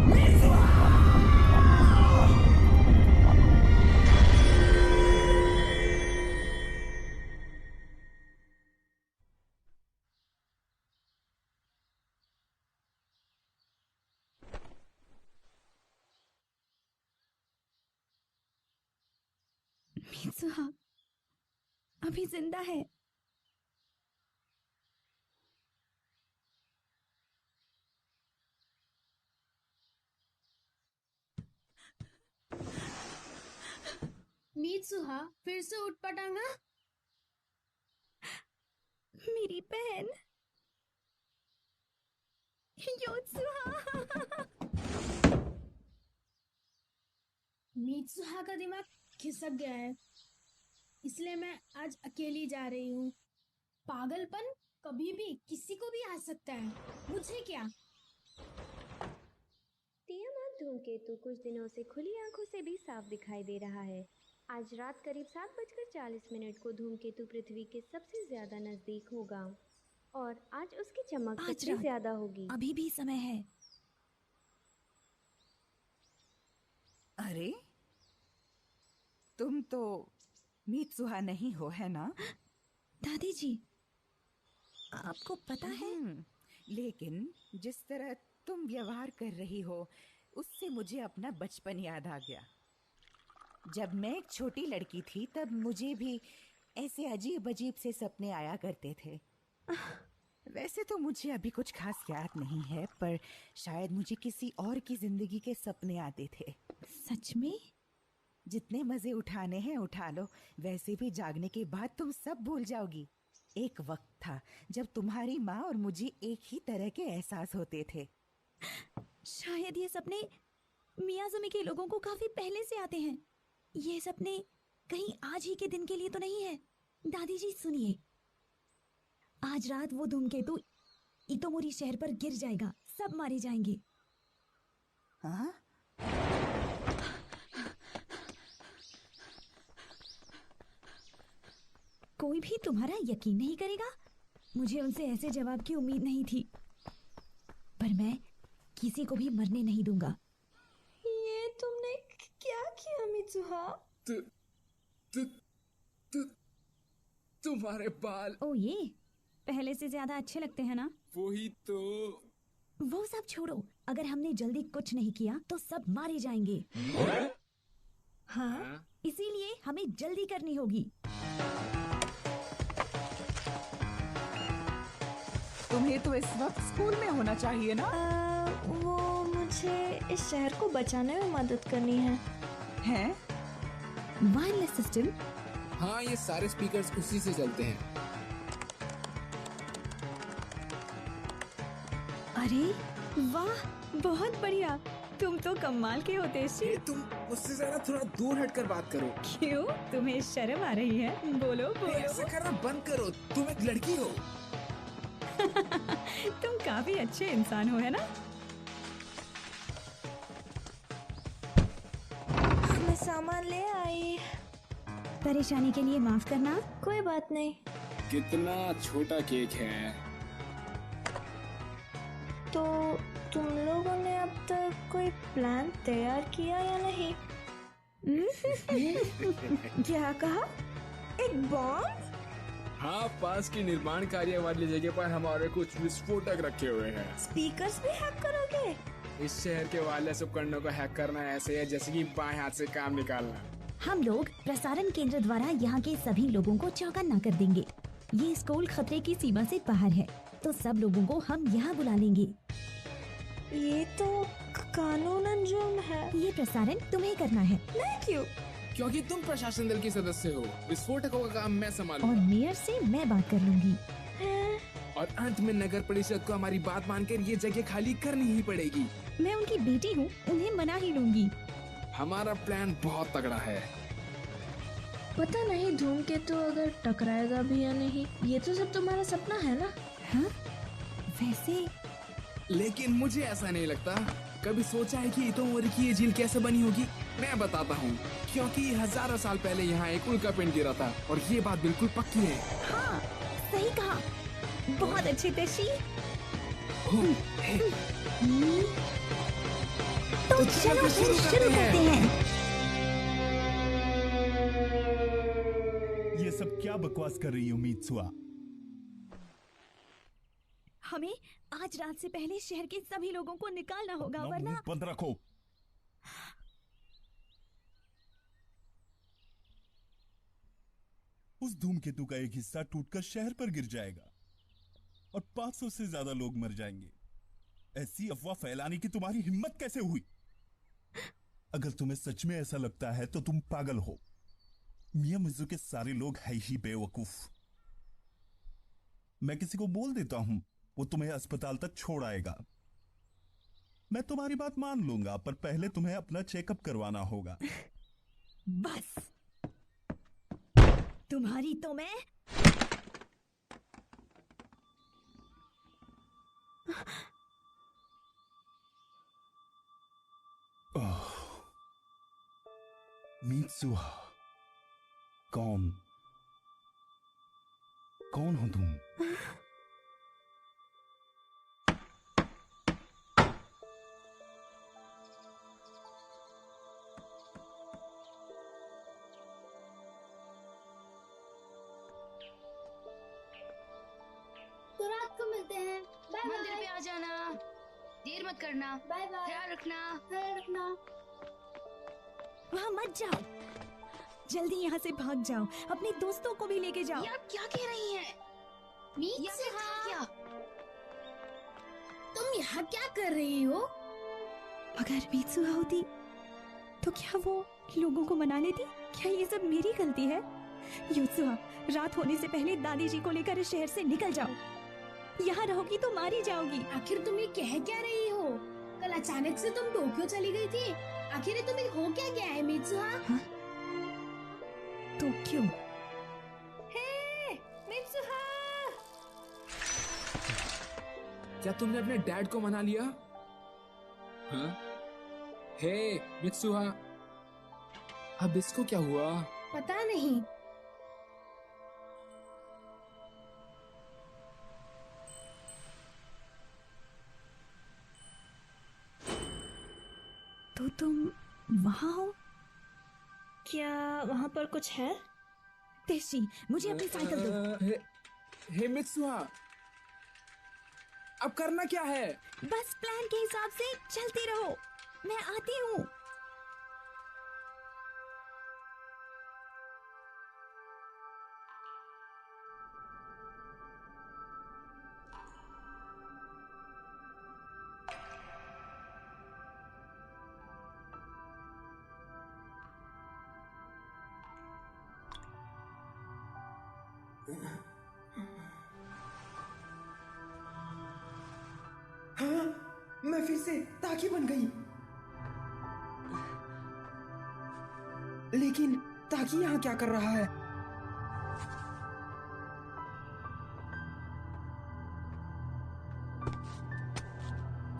Mitsuha. मित्सुहा अभी जिंदा है। मित्सुहा फिर से उठ पटांगा। मेरी बहन योत्सुहा। मित्सुहा का दिमाग खिसक गया है, इसलिए मैं आज अकेली जा रही हूँ। पागलपन कभी भी किसी को भी आ सकता है, मुझे क्या। तियामात धूमकेतु कुछ दिनों से खुली आंखों से भी साफ दिखाई दे रहा है। आज रात करीब 7:40 को धूमकेतु पृथ्वी के सबसे ज्यादा नजदीक होगा और आज उसकी चमक सबसे ज्यादा होगी। अभी भी समय है। अरे, तुम तो मित्सुहा नहीं हो, है ना? दादी जी, आपको पता है? लेकिन जिस तरह तुम व्यवहार कर रही हो उससे मुझे अपना बचपन याद आ गया। जब मैं एक छोटी लड़की थी तब मुझे भी ऐसे अजीब अजीब से सपने आया करते थे। वैसे तो मुझे अभी कुछ खास याद नहीं है, पर शायद मुझे किसी और की जिंदगी के सपने आते थे। सच में? जितने मजे उठाने हैं उठा लो, वैसे भी जागने के बाद तुम सब भूल जाओगी। एक वक्त था जब तुम्हारी माँ और मुझे एक ही तरह के एहसास होते थे। शायद ये सपने मियाजुमी के लोगों को काफी पहले से आते हैं। ये सपने कहीं आज ही के दिन के लिए तो नहीं है। दादी जी सुनिए, आज रात वो धूमकेतु इतोमोरी शहर पर गिर जाएगा, सब मारे जाएंगे। हाँ? कोई भी तुम्हारा यकीन नहीं करेगा। मुझे उनसे ऐसे जवाब की उम्मीद नहीं थी, पर मैं किसी को भी मरने नहीं दूंगा। ये तुमने क्या किया मित्सुहा? तुम्हारे बाल। ओ ये पहले से ज्यादा अच्छे लगते हैं ना? वही तो। वो सब छोड़ो, अगर हमने जल्दी कुछ नहीं किया तो सब मारे जाएंगे। हाँ, इसीलिए हमें जल्दी करनी होगी। तुम्हें तो इस वक्त स्कूल में होना चाहिए ना? वो मुझे इस शहर को बचाने में मदद करनी है। हैं? Wireless system? हाँ, ये सारे स्पीकर्स उसी से चलते हैं। अरे वाह, बहुत बढ़िया। तुम तो कमाल के होते श्री। तुम मुझसे जरा थोड़ा दूर हटकर बात करो। क्यों? तुम्हें शर्म आ रही है? बोलो बोलो। ऐसे करना बंद करो, तुम एक लड़की हो। तुम काफी अच्छे इंसान हो, है ना? मैं सामान ले आई। परेशानी के लिए माफ करना। कोई बात नहीं। कितना छोटा केक है। तो तुम लोगों ने अब तक कोई प्लान तैयार किया या नहीं? क्या कहा? एक बॉम्ब? हाँ, पास की निर्माण कार्य वाली जगह पर हमारे कुछ विस्फोटक रखे हुए हैं। स्पीकर्स भी हैक करोगे? इस शहर के वायरलेस उपकरणों को हैक करना ऐसे है जैसे कि बाएं हाथ से काम निकालना। हम लोग प्रसारण केंद्र द्वारा यहाँ के सभी लोगों को चौकन्ना कर देंगे। ये स्कूल खतरे की सीमा से बाहर है, तो सब लोगों को हम यहाँ बुला लेंगे। ये तो कानूनन जुर्म है। ये प्रसारण तुम्हें करना है। मैं क्यों? क्योंकि तुम प्रशासन दल के सदस्य हो। विस्फोटकों का काम मैं संभालूंगा। और मेयर से मैं बात कर लूंगी। और अंत में नगर परिषद को हमारी बात मानकर ये जगह खाली करनी ही पड़ेगी। मैं उनकी बेटी हूँ, उन्हें मना ही लूंगी। हमारा प्लान बहुत तगड़ा है। पता नहीं धूमकेतु अगर टकराएगा भी या नहीं। ये तो सब तुम्हारा सपना है ना? हाँ? वैसे लेकिन मुझे ऐसा नहीं लगता। कभी सोचा है कि इतोमोरी की ये झील कैसे बनी होगी? मैं बताता हूँ। क्योंकि हजारों साल पहले यहाँ एक उल्कापिंड गिरा था और ये बात बिल्कुल पक्की है। हाँ, सही कहा। बहुत अच्छे तेशी। तो चलो फिर शुरू करते हैं। ये सब क्या बकवास कर रही हो मीत्सुआ? हमें आज रात से पहले शहर के सभी लोगों को निकालना होगा, वरना मुंह बंद रखो। उस धूमकेतु का एक हिस्सा टूटकर शहर पर गिर जाएगा और 500 से ज्यादा लोग मर जाएंगे। ऐसी अफवाह फैलाने की तुम्हारी हिम्मत कैसे हुई? अगर तुम्हें सच में ऐसा लगता है तो तुम पागल हो। मियामिज़ू के सारे लोग है ही बेवकूफ। मैं किसी को बोल देता हूं, वो तुम्हें अस्पताल तक छोड़ आएगा। मैं तुम्हारी बात मान लूंगा, पर पहले तुम्हें अपना चेकअप करवाना होगा। बस तुम्हारी तो मैं। मीत्सुआ, कौन हो तुम? तो रात को मिलते हैं। Bye bye. मंदिर पे आ जाना, देर मत करना। Bye bye. ख्याल रखना। ख्याल रखना। वहाँ मत जाओ, जल्दी यहाँ से भाग जाओ। अपने दोस्तों को भी लेके जाओ। यार क्या कह रही हैं? क्या? तुम यहाँ क्या कर रही हो? अगर मीत्सुआ होती तो क्या वो लोगों को मना लेती? क्या ये सब मेरी गलती है? यूत्सुआ, रात होने से पहले दादी जी को लेकर इस शहर से निकल जाओ। यहाँ रहोगी तो मारी जाओगी। आखिर तुम ये कह क्या रही हो? कल अचानक से तुम टोक्यो चली गई थी। आखिर तुम्हें हो क्या गया है मीत्सुआ? हाँ? टोक्यो? हे मीत्सुआ! क्या तुमने अपने डैड को मना लिया? हाँ? हे मित्सुहा, अब इसको क्या हुआ? पता नहीं। तो तुम वहाँ हो? क्या वहाँ पर कुछ है? तेशी, मुझे अपनी साइकिल दो। हे मित्सुहा, अब करना क्या है? बस प्लान के हिसाब से चलते रहो, मैं आती हूँ। हाँ, मैं फिर से ताकि बन गई। लेकिन ताकि यहाँ क्या कर रहा है?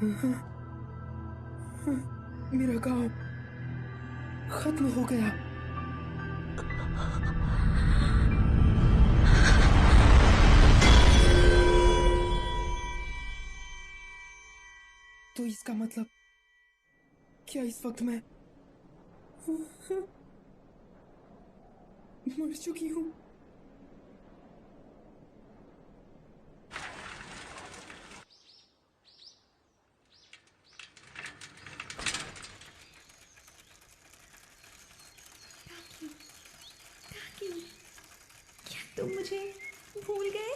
मेरा गांव खत्म हो गया। तो इसका मतलब क्या इस वक्त मैं मर चुकी हूँ? क्या तुम मुझे भूल गए?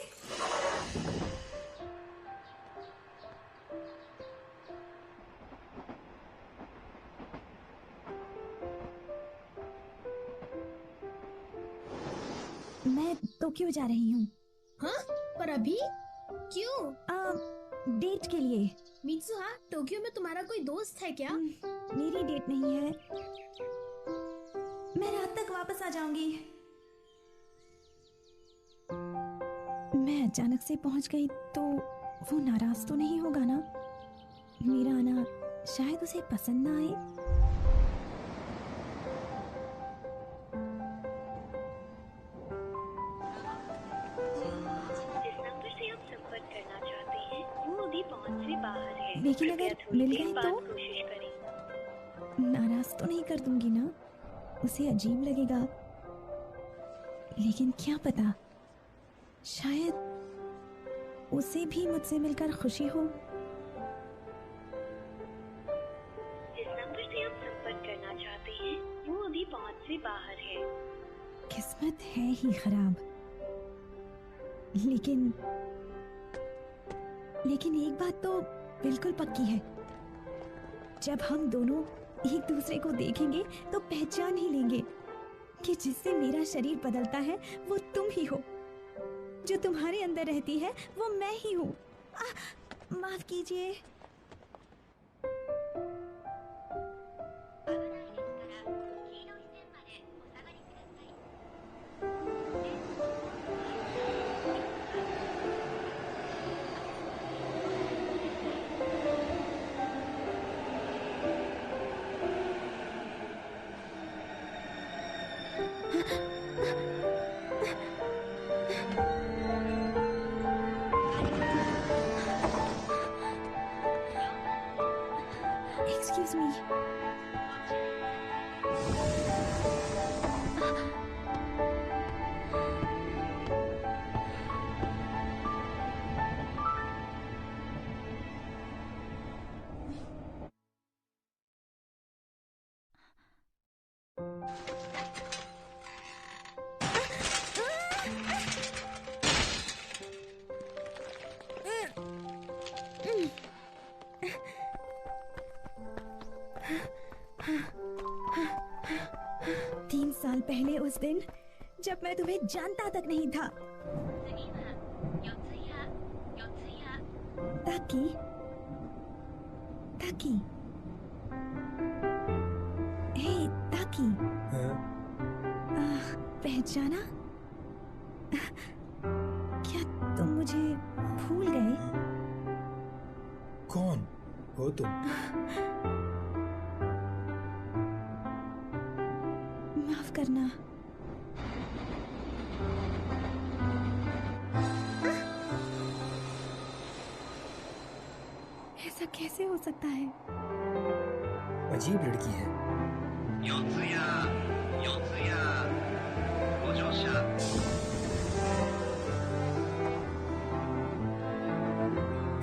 मैं टोक्यो जा रही हूँ। हाँ? पर अभी क्यों? डेट के लिए। मित्सुहा, टोक्यो में तुम्हारा कोई दोस्त है क्या? मेरी डेट नहीं है। मैं रात तक वापस आ जाऊंगी। मैं अचानक से पहुंच गई तो वो नाराज तो नहीं होगा ना? मेरा आना शायद उसे पसंद ना आए। लेकिन अगर मिल गई तो नाराज तो नहीं कर दूंगी ना? उसे अजीब लगेगा। लेकिन क्या पता, शायद उसे भी मुझसे मिलकर खुशी हो। जिस नंबर से आप संपर्क करना चाहते हैं वो अभी पहुंच से बाहर है। किस्मत है ही खराब। लेकिन एक बात तो बिल्कुल पक्की है, जब हम दोनों एक दूसरे को देखेंगे तो पहचान ही लेंगे कि जिससे मेरा शरीर बदलता है वो तुम ही हो। जो तुम्हारे अंदर रहती है वो मैं ही हूँ। माफ कीजिए। Excuse me. साल पहले उस दिन जब मैं तुम्हें जानता तक नहीं था। ताकि ताकि हे ताकि पहचाना? क्या तुम मुझे भूल गए? कौन हो तुम? माफ करना। ऐसा कैसे हो सकता है? अजीब लड़की है।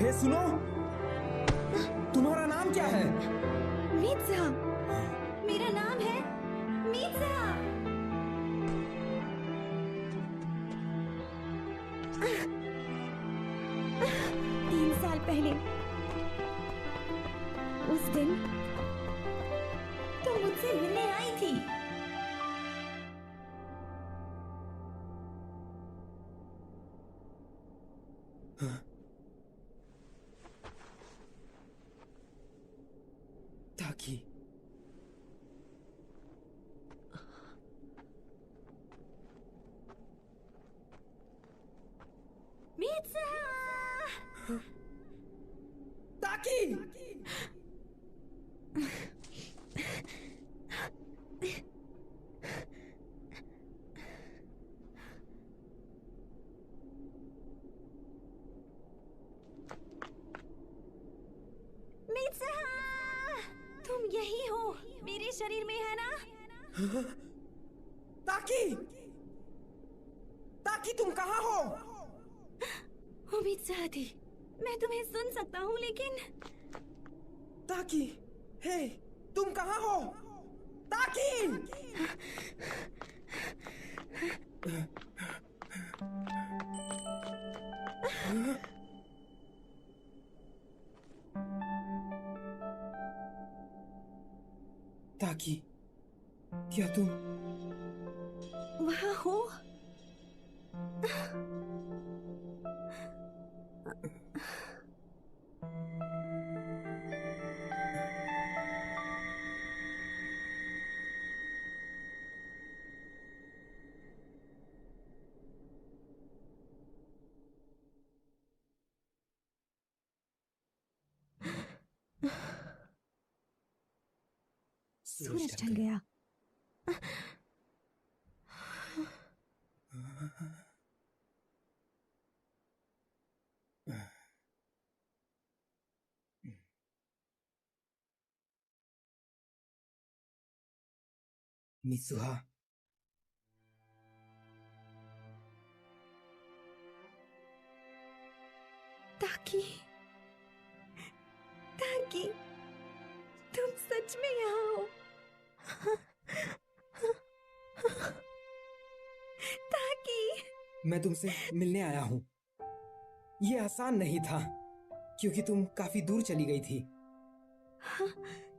हे सुनो, तुम्हारा नाम क्या है? मीत्सा। मेरा नाम है मीत्सा। 3 साल पहले उस दिन तुम मुझसे मिलने आई थी। ताकि मीत्सा। ताकि मित्सुहा, तुम यही हो, मेरे शरीर में है ना? ताकि ताकि तुम कहाँ हो? उम्मीद से थी मैं तुम्हें सुन सकता हूँ, लेकिन ताकि, हे, तुम कहाँ हो? ताकि! ताकि, क्या तुम वहाँ हो? सूरज ढल गया। मित्सुहा, ताकि ताकि तुम सच में यहाँ हो? ताकि मैं तुमसे मिलने आया हूँ। ये आसान नहीं था क्योंकि तुम काफी दूर चली गई थी। हाँ,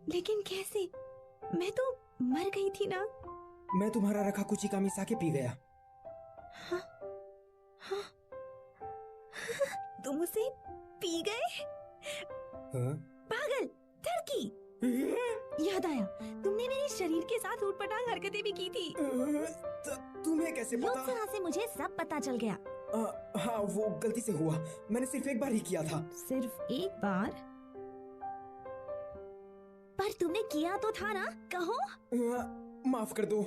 लेकिन कैसे? मैं तो मर गई थी ना। मैं तुम्हारा रखा कुचिका मिसा के पी गया। हाँ, हाँ, तुम उसे पी गए? हाँ? पागल, टर्की! याद आया, तुमने मेरे शरीर के साथ ऊटपटांग हरकतें भी की थी। तुम्हें कैसे पता? लोकसभा से मुझे सब पता चल गया। हाँ, वो गलती से हुआ। मैंने सिर्फ एक बार ही किया था। सिर्फ एक बार? पर तुमने किया तो था ना, कहो? माफ कर दो।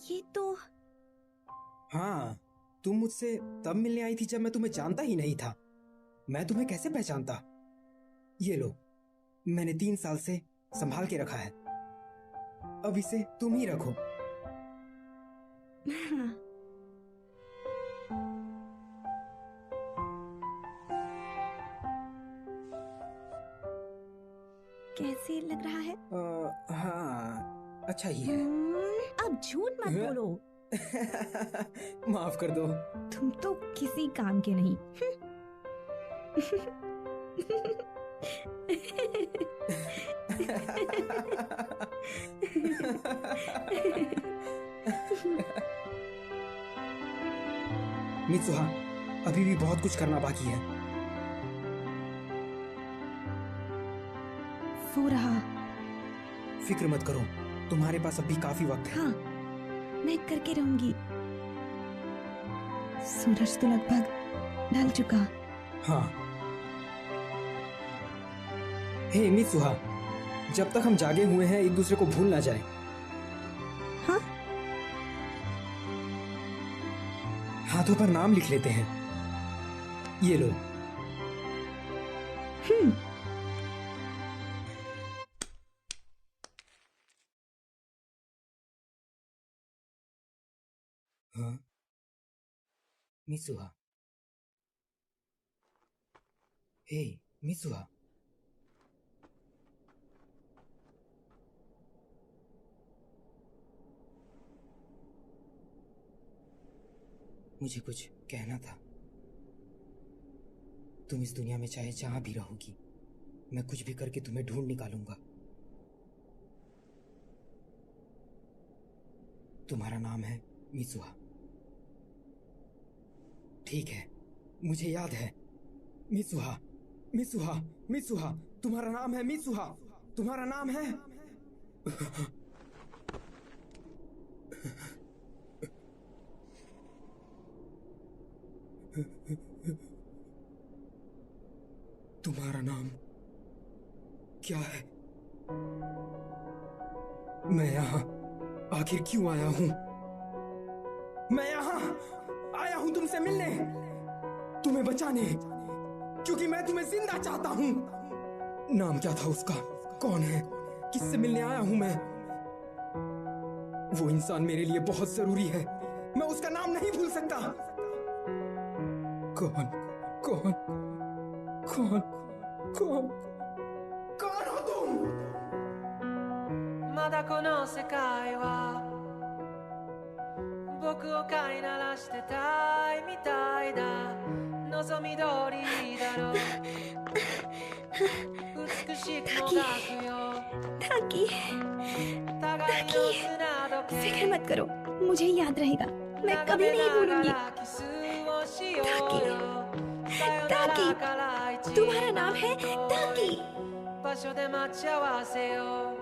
ये तो... हाँ, तुम मुझसे तब मिलने आई थी जब मैं तुम्हें जानता ही नहीं था। मैं तुम्हें कैसे पहचानता? ये लो, मैंने 3 साल से संभाल के रखा है। अब इसे तुम ही रखो। कैसे लग रहा है? हाँ, अच्छा ही है। अब झूठ मत बोलो। माफ कर दो। तुम तो किसी काम के नहीं। मित्सुहा, अभी भी बहुत कुछ करना बाकी है। सो रहा। फिक्र मत करो, तुम्हारे पास अभी काफी वक्त है। हाँ, मैं करके रहूंगी। सूरज तो लगभग ढल चुका। हाँ। हे मित्सुहा, जब तक हम जागे हुए हैं एक दूसरे को भूल ना जाए। हाँ? हाथों पर नाम लिख लेते हैं। ये लो। हाँ? मित्सुहा। हे मित्सुहा। मुझे कुछ कहना था। तुम इस दुनिया में चाहे जहां भी रहोगी, मैं कुछ भी करके तुम्हें ढूंढ निकालूंगा। तुम्हारा नाम है मित्सुहा। ठीक है, मुझे याद है। मित्सुहा, मित्सुहा, मित्सुहा, तुम्हारा नाम है मित्सुहा। तुम्हारा नाम है। तुम्हारा नाम क्या है? मैं यहाँ आखिर क्यों आया हूँ? मैं यहाँ आया हूँ तुमसे मिलने, तुम्हें बचाने, क्योंकि मैं तुम्हें जिंदा चाहता हूँ। नाम क्या था उसका? कौन है? किससे मिलने आया हूँ मैं? वो इंसान मेरे लिए बहुत जरूरी है, मैं उसका नाम नहीं भूल सकता। कौन कौन कौन कौन कौन हो तुम? まだこの世界は僕を飼いならしてたいみたいだ。望み通りだろう。美しくもがくよ。ताकि互いの砂時計 फिक्र मत करो, मुझे याद रहेगा, मैं कभी नहीं भूलूंगी। ताकि तुम्हारा नाम है ताकि। 場所で待ち合わせよう。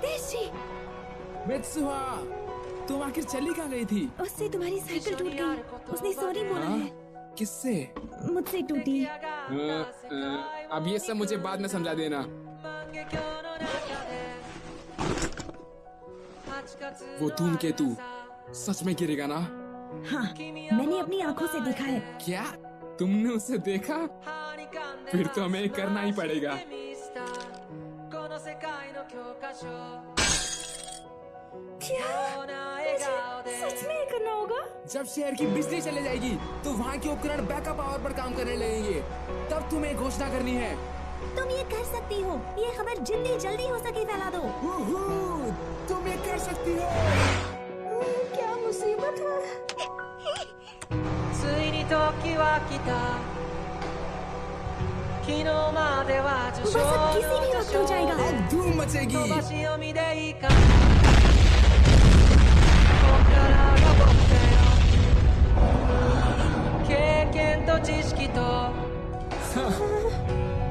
देशी, मित्सुहा, तुम आखिर चली कहाँ गई थी? उससे तुम्हारी साइकिल टूट गई, उसने सॉरी बोला है। किससे? मुझसे टूटी। अब ये सब मुझे बाद में समझा देना। वो धूमकेतु सच में गिरेगा ना? हाँ, मैंने अपनी आंखों से देखा है। क्या? तुमने उसे देखा? फिर तो हमें करना ही पड़ेगा। क्या? सच में करना होगा? जब शहर की बिजली चले जाएगी तो वहाँ के उपकरण बैकअप पावर पर काम करने लगेंगे, तब तुम्हें घोषणा करनी है। तुम ये कर सकती हो, ये खबर जितनी जल्दी हो सके फैला दो। तुम ये कर सकती हो। क्या मुसीबत है? ついに時は来た。昨日までは受賞の賞で धूम मचेगी। 飛ばし読みでいいか。こっからが僕だよ。経験と知識と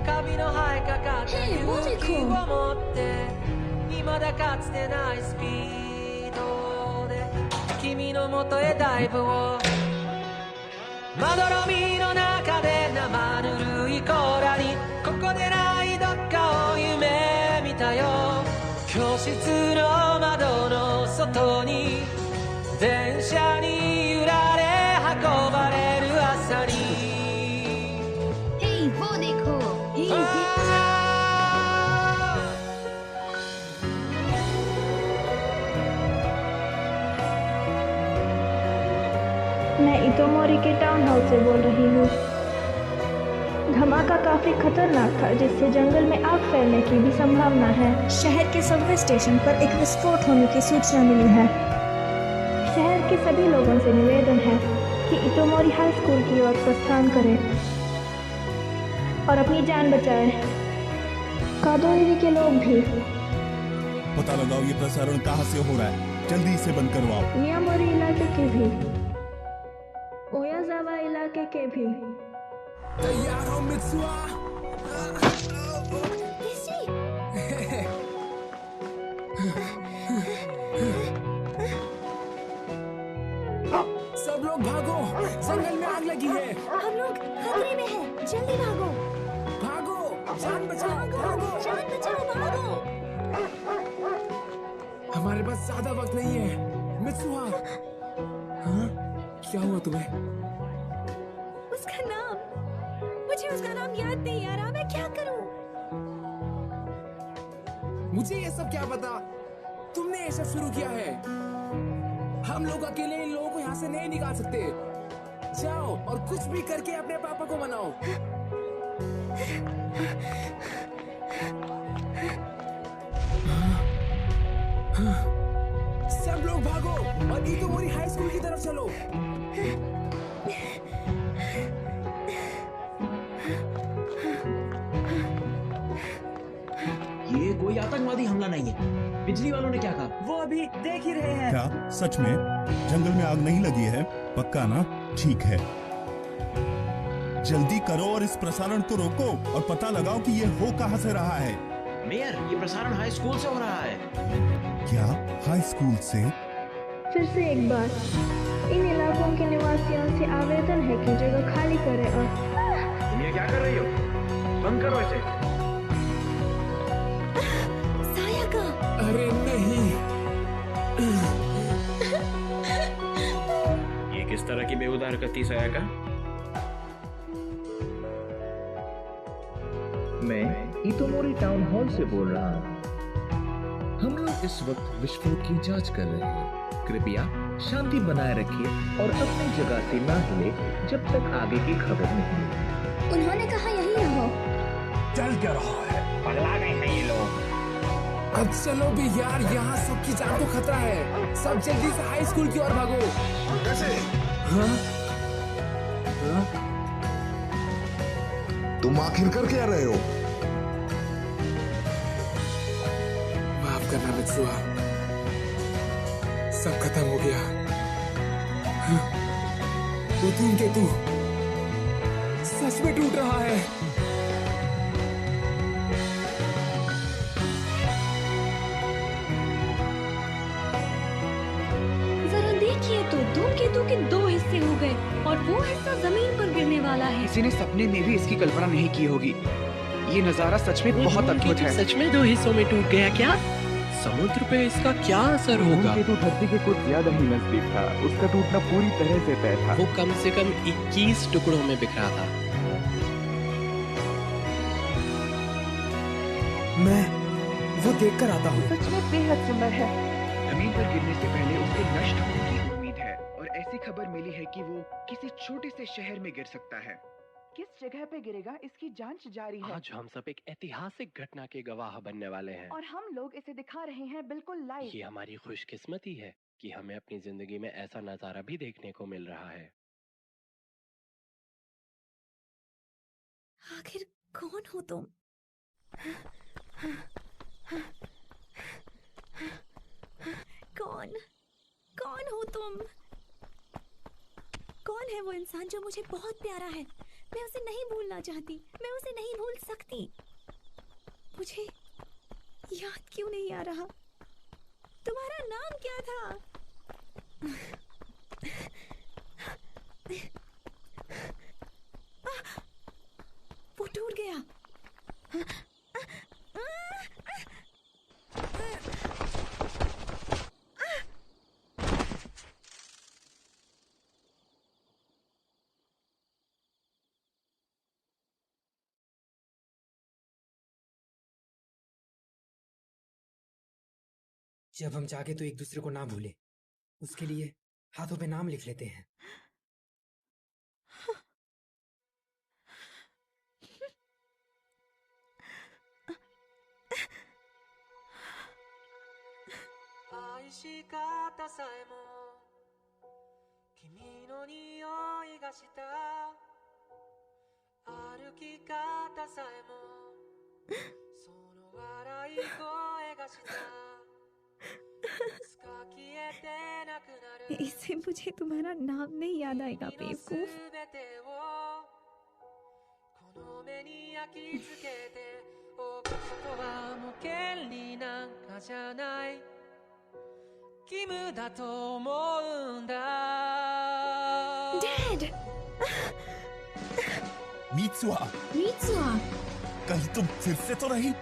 カビの生えかかった勇気を持って未だかつてないスピードで君の元へダイブを。まどろみの中で生ぬるい甲羅にここでないどっかを夢見たよ。教室の窓の外に電車に揺られ運ばれる朝に Hey, वो देखो। मैं इतोमोरी के टाउन हाउस से बोल रही हूँ। धमाका काफी खतरनाक था, जिससे जंगल में आग फैलने की भी संभावना है। शहर के सबवे स्टेशन पर एक विस्फोट होने की सूचना मिली है। शहर के सभी लोगों से निवेदन है कि इतोमोरी हाई स्कूल की ओर प्रस्थान करें और अपनी जान बचाएं। कादोइरी के लोग भी। पता लगाओ ये प्रसारण कहाँ से हो रहा है, जल्दी इसे बंद करवाओ। मियामोरी इलाके के भी, ओयाजावा इलाके के भी। तैयार हो मित्सुहा? सब लोग भागो, जंगल में आग लगी है। हम लोग खतरे में हैं, जल्दी भागो। भागो, जान बचाओ, भागो, जान बचाओ, भागो। हमारे पास ज्यादा वक्त नहीं है। मित्सुहा, हाँ? क्या हुआ तुम्हें? उसका नाम, मुझे उसका नाम याद नहीं आ रहा, मैं क्या करूं? मुझे ये सब क्या पता? तुमने ये सब शुरू किया है। हम लोग अकेले इन लोगों को यहाँ से नहीं निकाल सकते। जाओ और कुछ भी करके अपने पापा को मनाओ। सब लोग भागो और इतोमोरी हाई स्कूल की तरफ चलो। ये कोई आतंकवादी हमला नहीं है। बिजली वालों ने क्या कहा? वो अभी देख ही रहे हैं। क्या सच में जंगल में आग नहीं लगी है? पक्का ना? ठीक है, जल्दी करो और इस प्रसारण को रोको और पता लगाओ कि ये हो कहां से रहा है। मेयर, ये प्रसारण हाई स्कूल से हो रहा है। क्या हाई स्कूल से? फिर से एक बार, इन इलाकों के निवासियों से आवेदन है कि जगह खाली करें और तुम ये क्या कर रही हो? बंद करो इसे। साया का। अरे नहीं। ये किस तरह की बेहुदा हरकत थी साया का? मैं इतोमोरी टाउन हॉल से बोल रहा हूँ। हम लोग इस वक्त विस्फोट की जांच कर रहे हैं। कृपया शांति बनाए रखिए और अपनी जगह से ना हिले जब तक आगे की खबर नहीं मिले। उन्होंने कहा यही रहो। चल क्या रहा है? पगला गए हैं ये लोग। अब चलो भी यार, यहाँ सबकी जान को खतरा है। सब जल्दी से हाई स्कूल की ओर भागो। कैसे? हाँ? हाँ? तुम आखिर कर क्या रहे हो? माफ करना मित्सुआ, सब खत्म हो गया। हाँ? वो धूमकेतु सच में टूट रहा है। जरा देखिए तो, धूमकेतु के 2 हिस्से हो गए और वो हिस्सा जमीन पर गिरने वाला है। किसी ने सपने में भी इसकी कल्पना नहीं की होगी। ये नजारा सच में बहुत अद्भुत है। सच में 2 हिस्सों में टूट गया क्या? समुद्र पे इसका क्या असर होगा? धूमकेतु धरती के कुछ ज्यादा ही नजदीक था। उसका टूटना पूरी तरह से तय था। वो कम से कम 21 टुकड़ों में बिखरा था। मैं वो देख कर आता हूँ। सच में बेहद सुंदर है। जमीन पर गिरने से पहले उसके नष्ट होने की उम्मीद है और ऐसी खबर मिली है कि वो किसी छोटे से शहर में गिर सकता है। किस जगह पे गिरेगा इसकी जांच जारी है। आज हम सब एक ऐतिहासिक घटना के गवाह बनने वाले हैं और हम लोग इसे दिखा रहे हैं बिल्कुल लाइव। ये हमारी खुशकिस्मती है कि हमें अपनी जिंदगी में ऐसा नजारा भी देखने को मिल रहा है। आखिर कौन हो तुम? कौन कौन हो तुम? कौन है वो इंसान जो मुझे बहुत प्यारा है? मैं उसे नहीं भूलना चाहती, मैं उसे नहीं भूल सकती। मुझे याद क्यों नहीं आ रहा? तुम्हारा नाम क्या था? वो टूट गया। जब हम जागे तो एक दूसरे को ना भूले, उसके लिए हाथों पे नाम लिख लेते हैं। इससे मुझे तुम्हारा नाम नहीं याद आएगा बेवकूफ। डैड! मित्सुआ, मित्सुआ, कहीं तुम फिर से तो नहीं?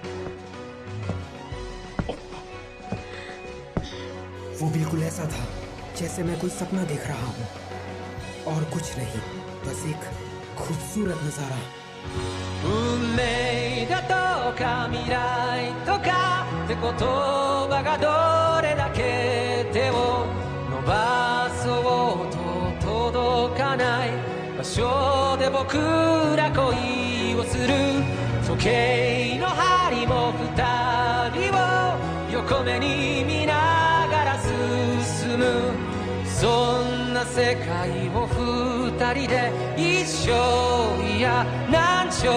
वो बिल्कुल ऐसा था जैसे मैं कोई सपना देख रहा हूँ, और कुछ नहीं, बस एक खूबसूरत नजारा। 運命だとか未来とかって言葉がどれだけ手を伸ばそうと届かない場所で僕ら恋をする時計の針も二人を横目に見ながら進むそんな世界を二人で一生いや何生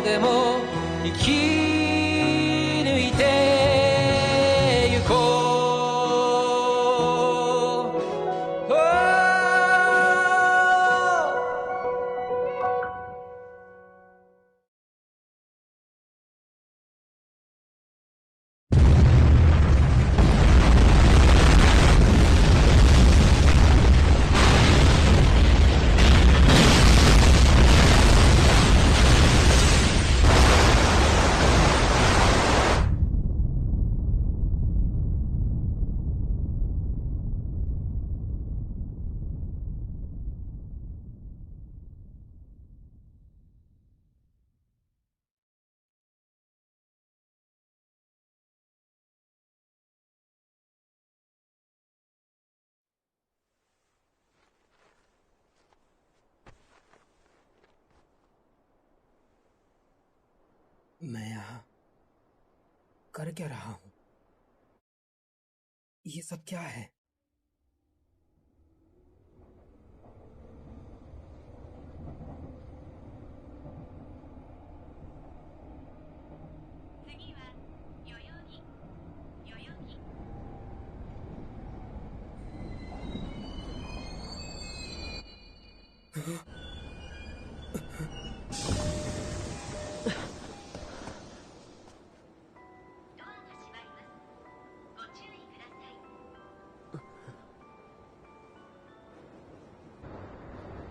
でも生き मैं यहाँ कर क्या रहा हूँ? ये सब क्या है?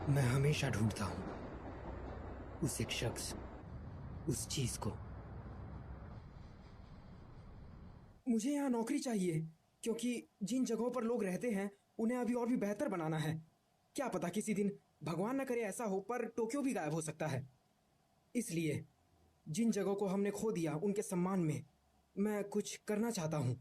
मैं हमेशा ढूंढता हूं उस एक शख्स, उस चीज को। मुझे यहाँ नौकरी चाहिए, क्योंकि जिन जगहों पर लोग रहते हैं उन्हें अभी और भी बेहतर बनाना है। क्या पता किसी दिन, भगवान न करे ऐसा हो, पर टोक्यो भी गायब हो सकता है। इसलिए जिन जगहों को हमने खो दिया उनके सम्मान में मैं कुछ करना चाहता हूँ।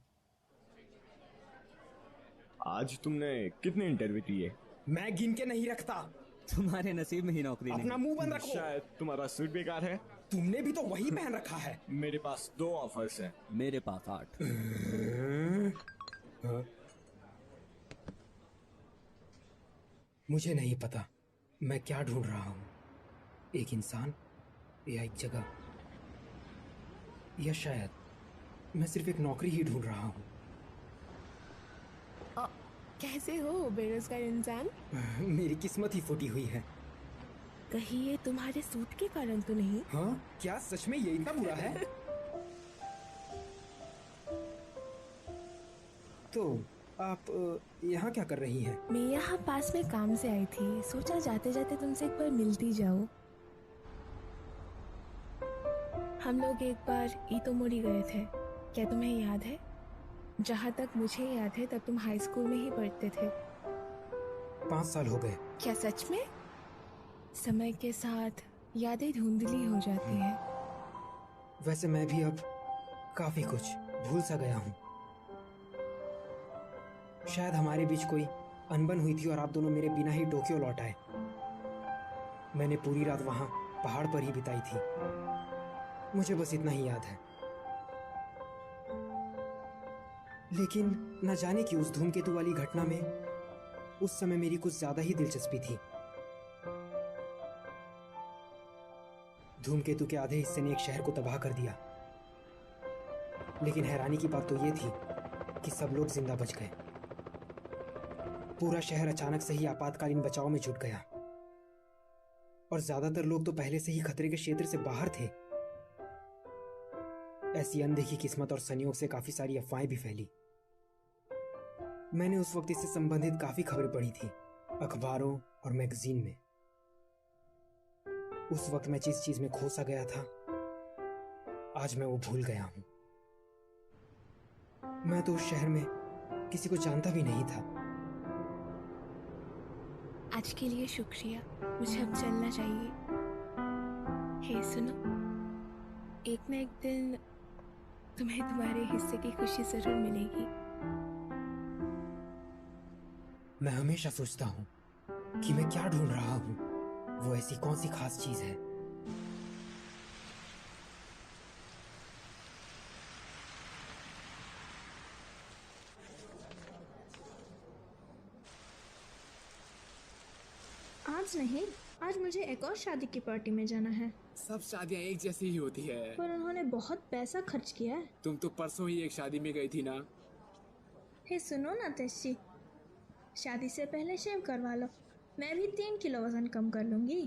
आज तुमने कितने इंटरव्यू दिए? मैं गिन के नहीं रखता। तुम्हारे नसीब में ही नौकरी नहीं। अपना मुंह बंद रखो। शायद तुम्हारा सूट बेकार है। तुमने भी तो वही पहन रखा है। मेरे पास 2 ऑफर्स हैं। मेरे पास 8। मुझे नहीं पता मैं क्या ढूंढ रहा हूँ, एक इंसान या एक जगह, या शायद मैं सिर्फ एक नौकरी ही ढूंढ रहा हूँ। कैसे हो बेरोजगार इंसान? मेरी किस्मत ही फूटी हुई है। कहीं ये तुम्हारे सूट के कारण तो नहीं? हाँ, क्या सच में ये इतना बुरा है? तो आप यहाँ क्या कर रही हैं? मैं यहाँ पास में काम से आई थी, सोचा जाते जाते तुमसे एक बार मिलती जाओ। हम लोग एक बार ईतोमोरी गए थे, क्या तुम्हें याद है? जहाँ तक मुझे याद है तब तुम हाई स्कूल में ही पढ़ते थे। 5 साल हो गए। क्या सच में? समय के साथ यादें धुंधली हो जाती हैं। वैसे मैं भी अब काफी कुछ भूल सा गया हूँ। शायद हमारे बीच कोई अनबन हुई थी और आप दोनों मेरे बिना ही टोक्यो लौट आए। मैंने पूरी रात वहां पहाड़ पर ही बिताई थी। मुझे बस इतना ही याद है। लेकिन न जाने कि उस धूमकेतु वाली घटना में उस समय मेरी कुछ ज्यादा ही दिलचस्पी थी। धूमकेतु के आधे हिस्से ने एक शहर को तबाह कर दिया, लेकिन हैरानी की बात तो ये थी कि सब लोग जिंदा बच गए। पूरा शहर अचानक से ही आपातकालीन बचाव में जुट गया और ज्यादातर लोग तो पहले से ही खतरे के क्षेत्र से बाहर थे। ऐसी अनदेखी किस्मत और संयोग से काफी सारी अफवाहें भी फैली। मैंने उस वक्त इससे संबंधित काफी खबरें पढ़ी थी, अखबारों और मैगजीन में। उस वक्त मैं जिस चीज में खो सा गया था, आज मैं वो भूल गया हूं। मैं तो उस शहर में किसी को जानता भी नहीं था। आज के लिए शुक्रिया, मुझे अब चलना चाहिए। हे सुनो, एक ना एक दिन तुम्हें तुम्हारे हिस्से की खुशी जरूर मिलेगी। मैं हमेशा सोचता हूँ कि मैं क्या ढूंढ रहा हूँ, वो ऐसी कौन सी खास चीज है। आज नहीं, आज मुझे एक और शादी की पार्टी में जाना है। सब शादियाँ एक जैसी ही होती है। पर उन्होंने बहुत पैसा खर्च किया है। तुम तो परसों ही एक शादी में गई थी ना। हे सुनो ना तेशी, शादी से पहले शेव करवा लो। मैं भी 3 किलो वजन कम कर लूंगी।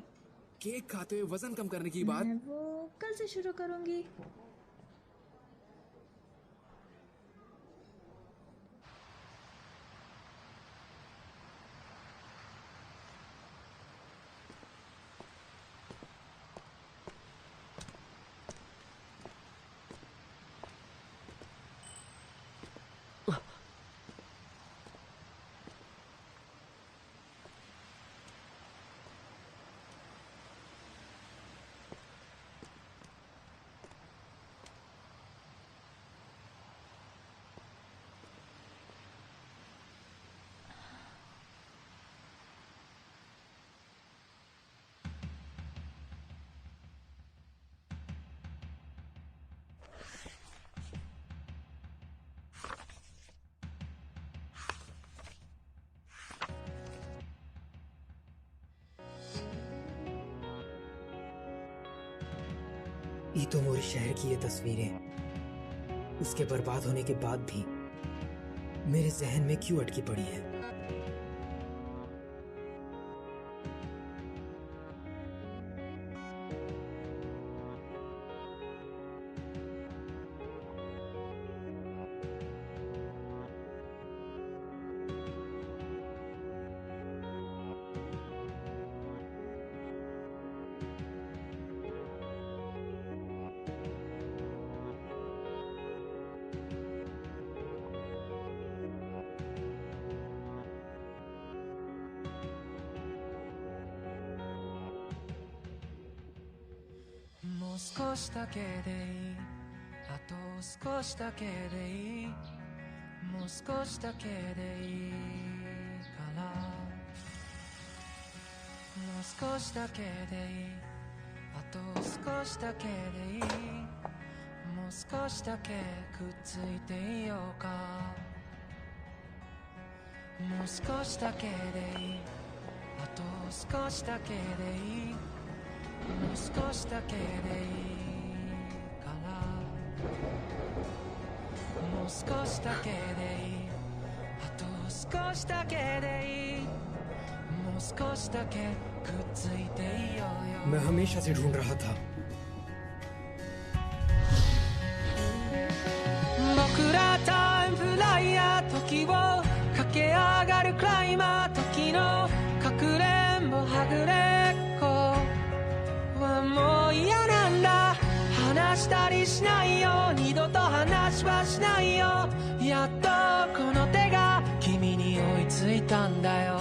केक खाते हुए वजन कम करने की बात? मैं वो कल से शुरू करूंगी। इतोमोरी शहर की ये तस्वीरें उसके बर्बाद होने के बाद भी मेरे जहन में क्यों अटकी पड़ी हैं?もう少しだけでいい、あと少しだけでいい、もう少しだけでいいから、もう少しだけでいい、あと少しだけでいい、もう少しだけくっついていようか、もう少しだけでいい、あと少しだけでいい、もう少しだけでいいから、もう少しだけでいい、あと少しだけでいい、もう少しだけくっついていようよ。 मैं हमेशा से ढूंढ रहा था। 僕らタイムフライヤー、時を駆け上がるクライマー、時のかくれんぼはぐれっこはもう嫌なんだ。話したりしないよ、二度と話はしないよ。やっとこの手が君に追いついたんだよ。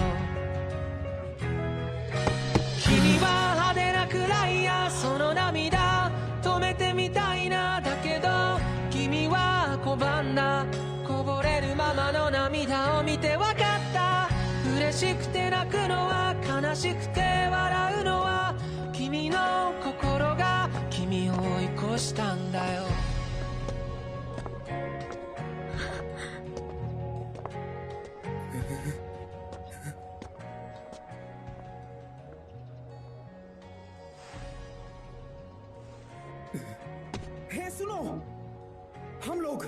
君は派手なくらいや、その涙止めてみたいな。だけど君は拒んだ。こぼれるままの涙を見てわかった。嬉しくて泣くのは、悲しくて笑うのは、君の心が君を追い越したんだよ。हे सुनो, हम लोग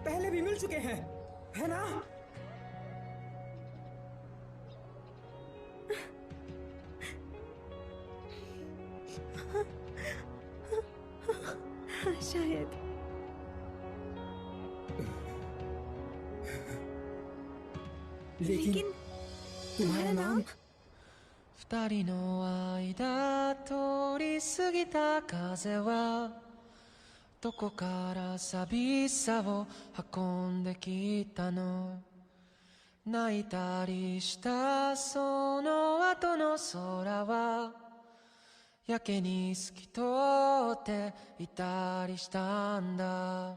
पहले भी मिल चुके हैं, है ना? शायद। लेकिन तुम्हारा नाम? 二人の間通り過ぎた風はどこから寂しさを運んできたの。泣いたりしたその後の空はやけに透き通っていたりしたんだ。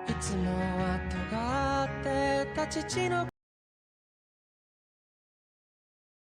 いつもは尖ってた父の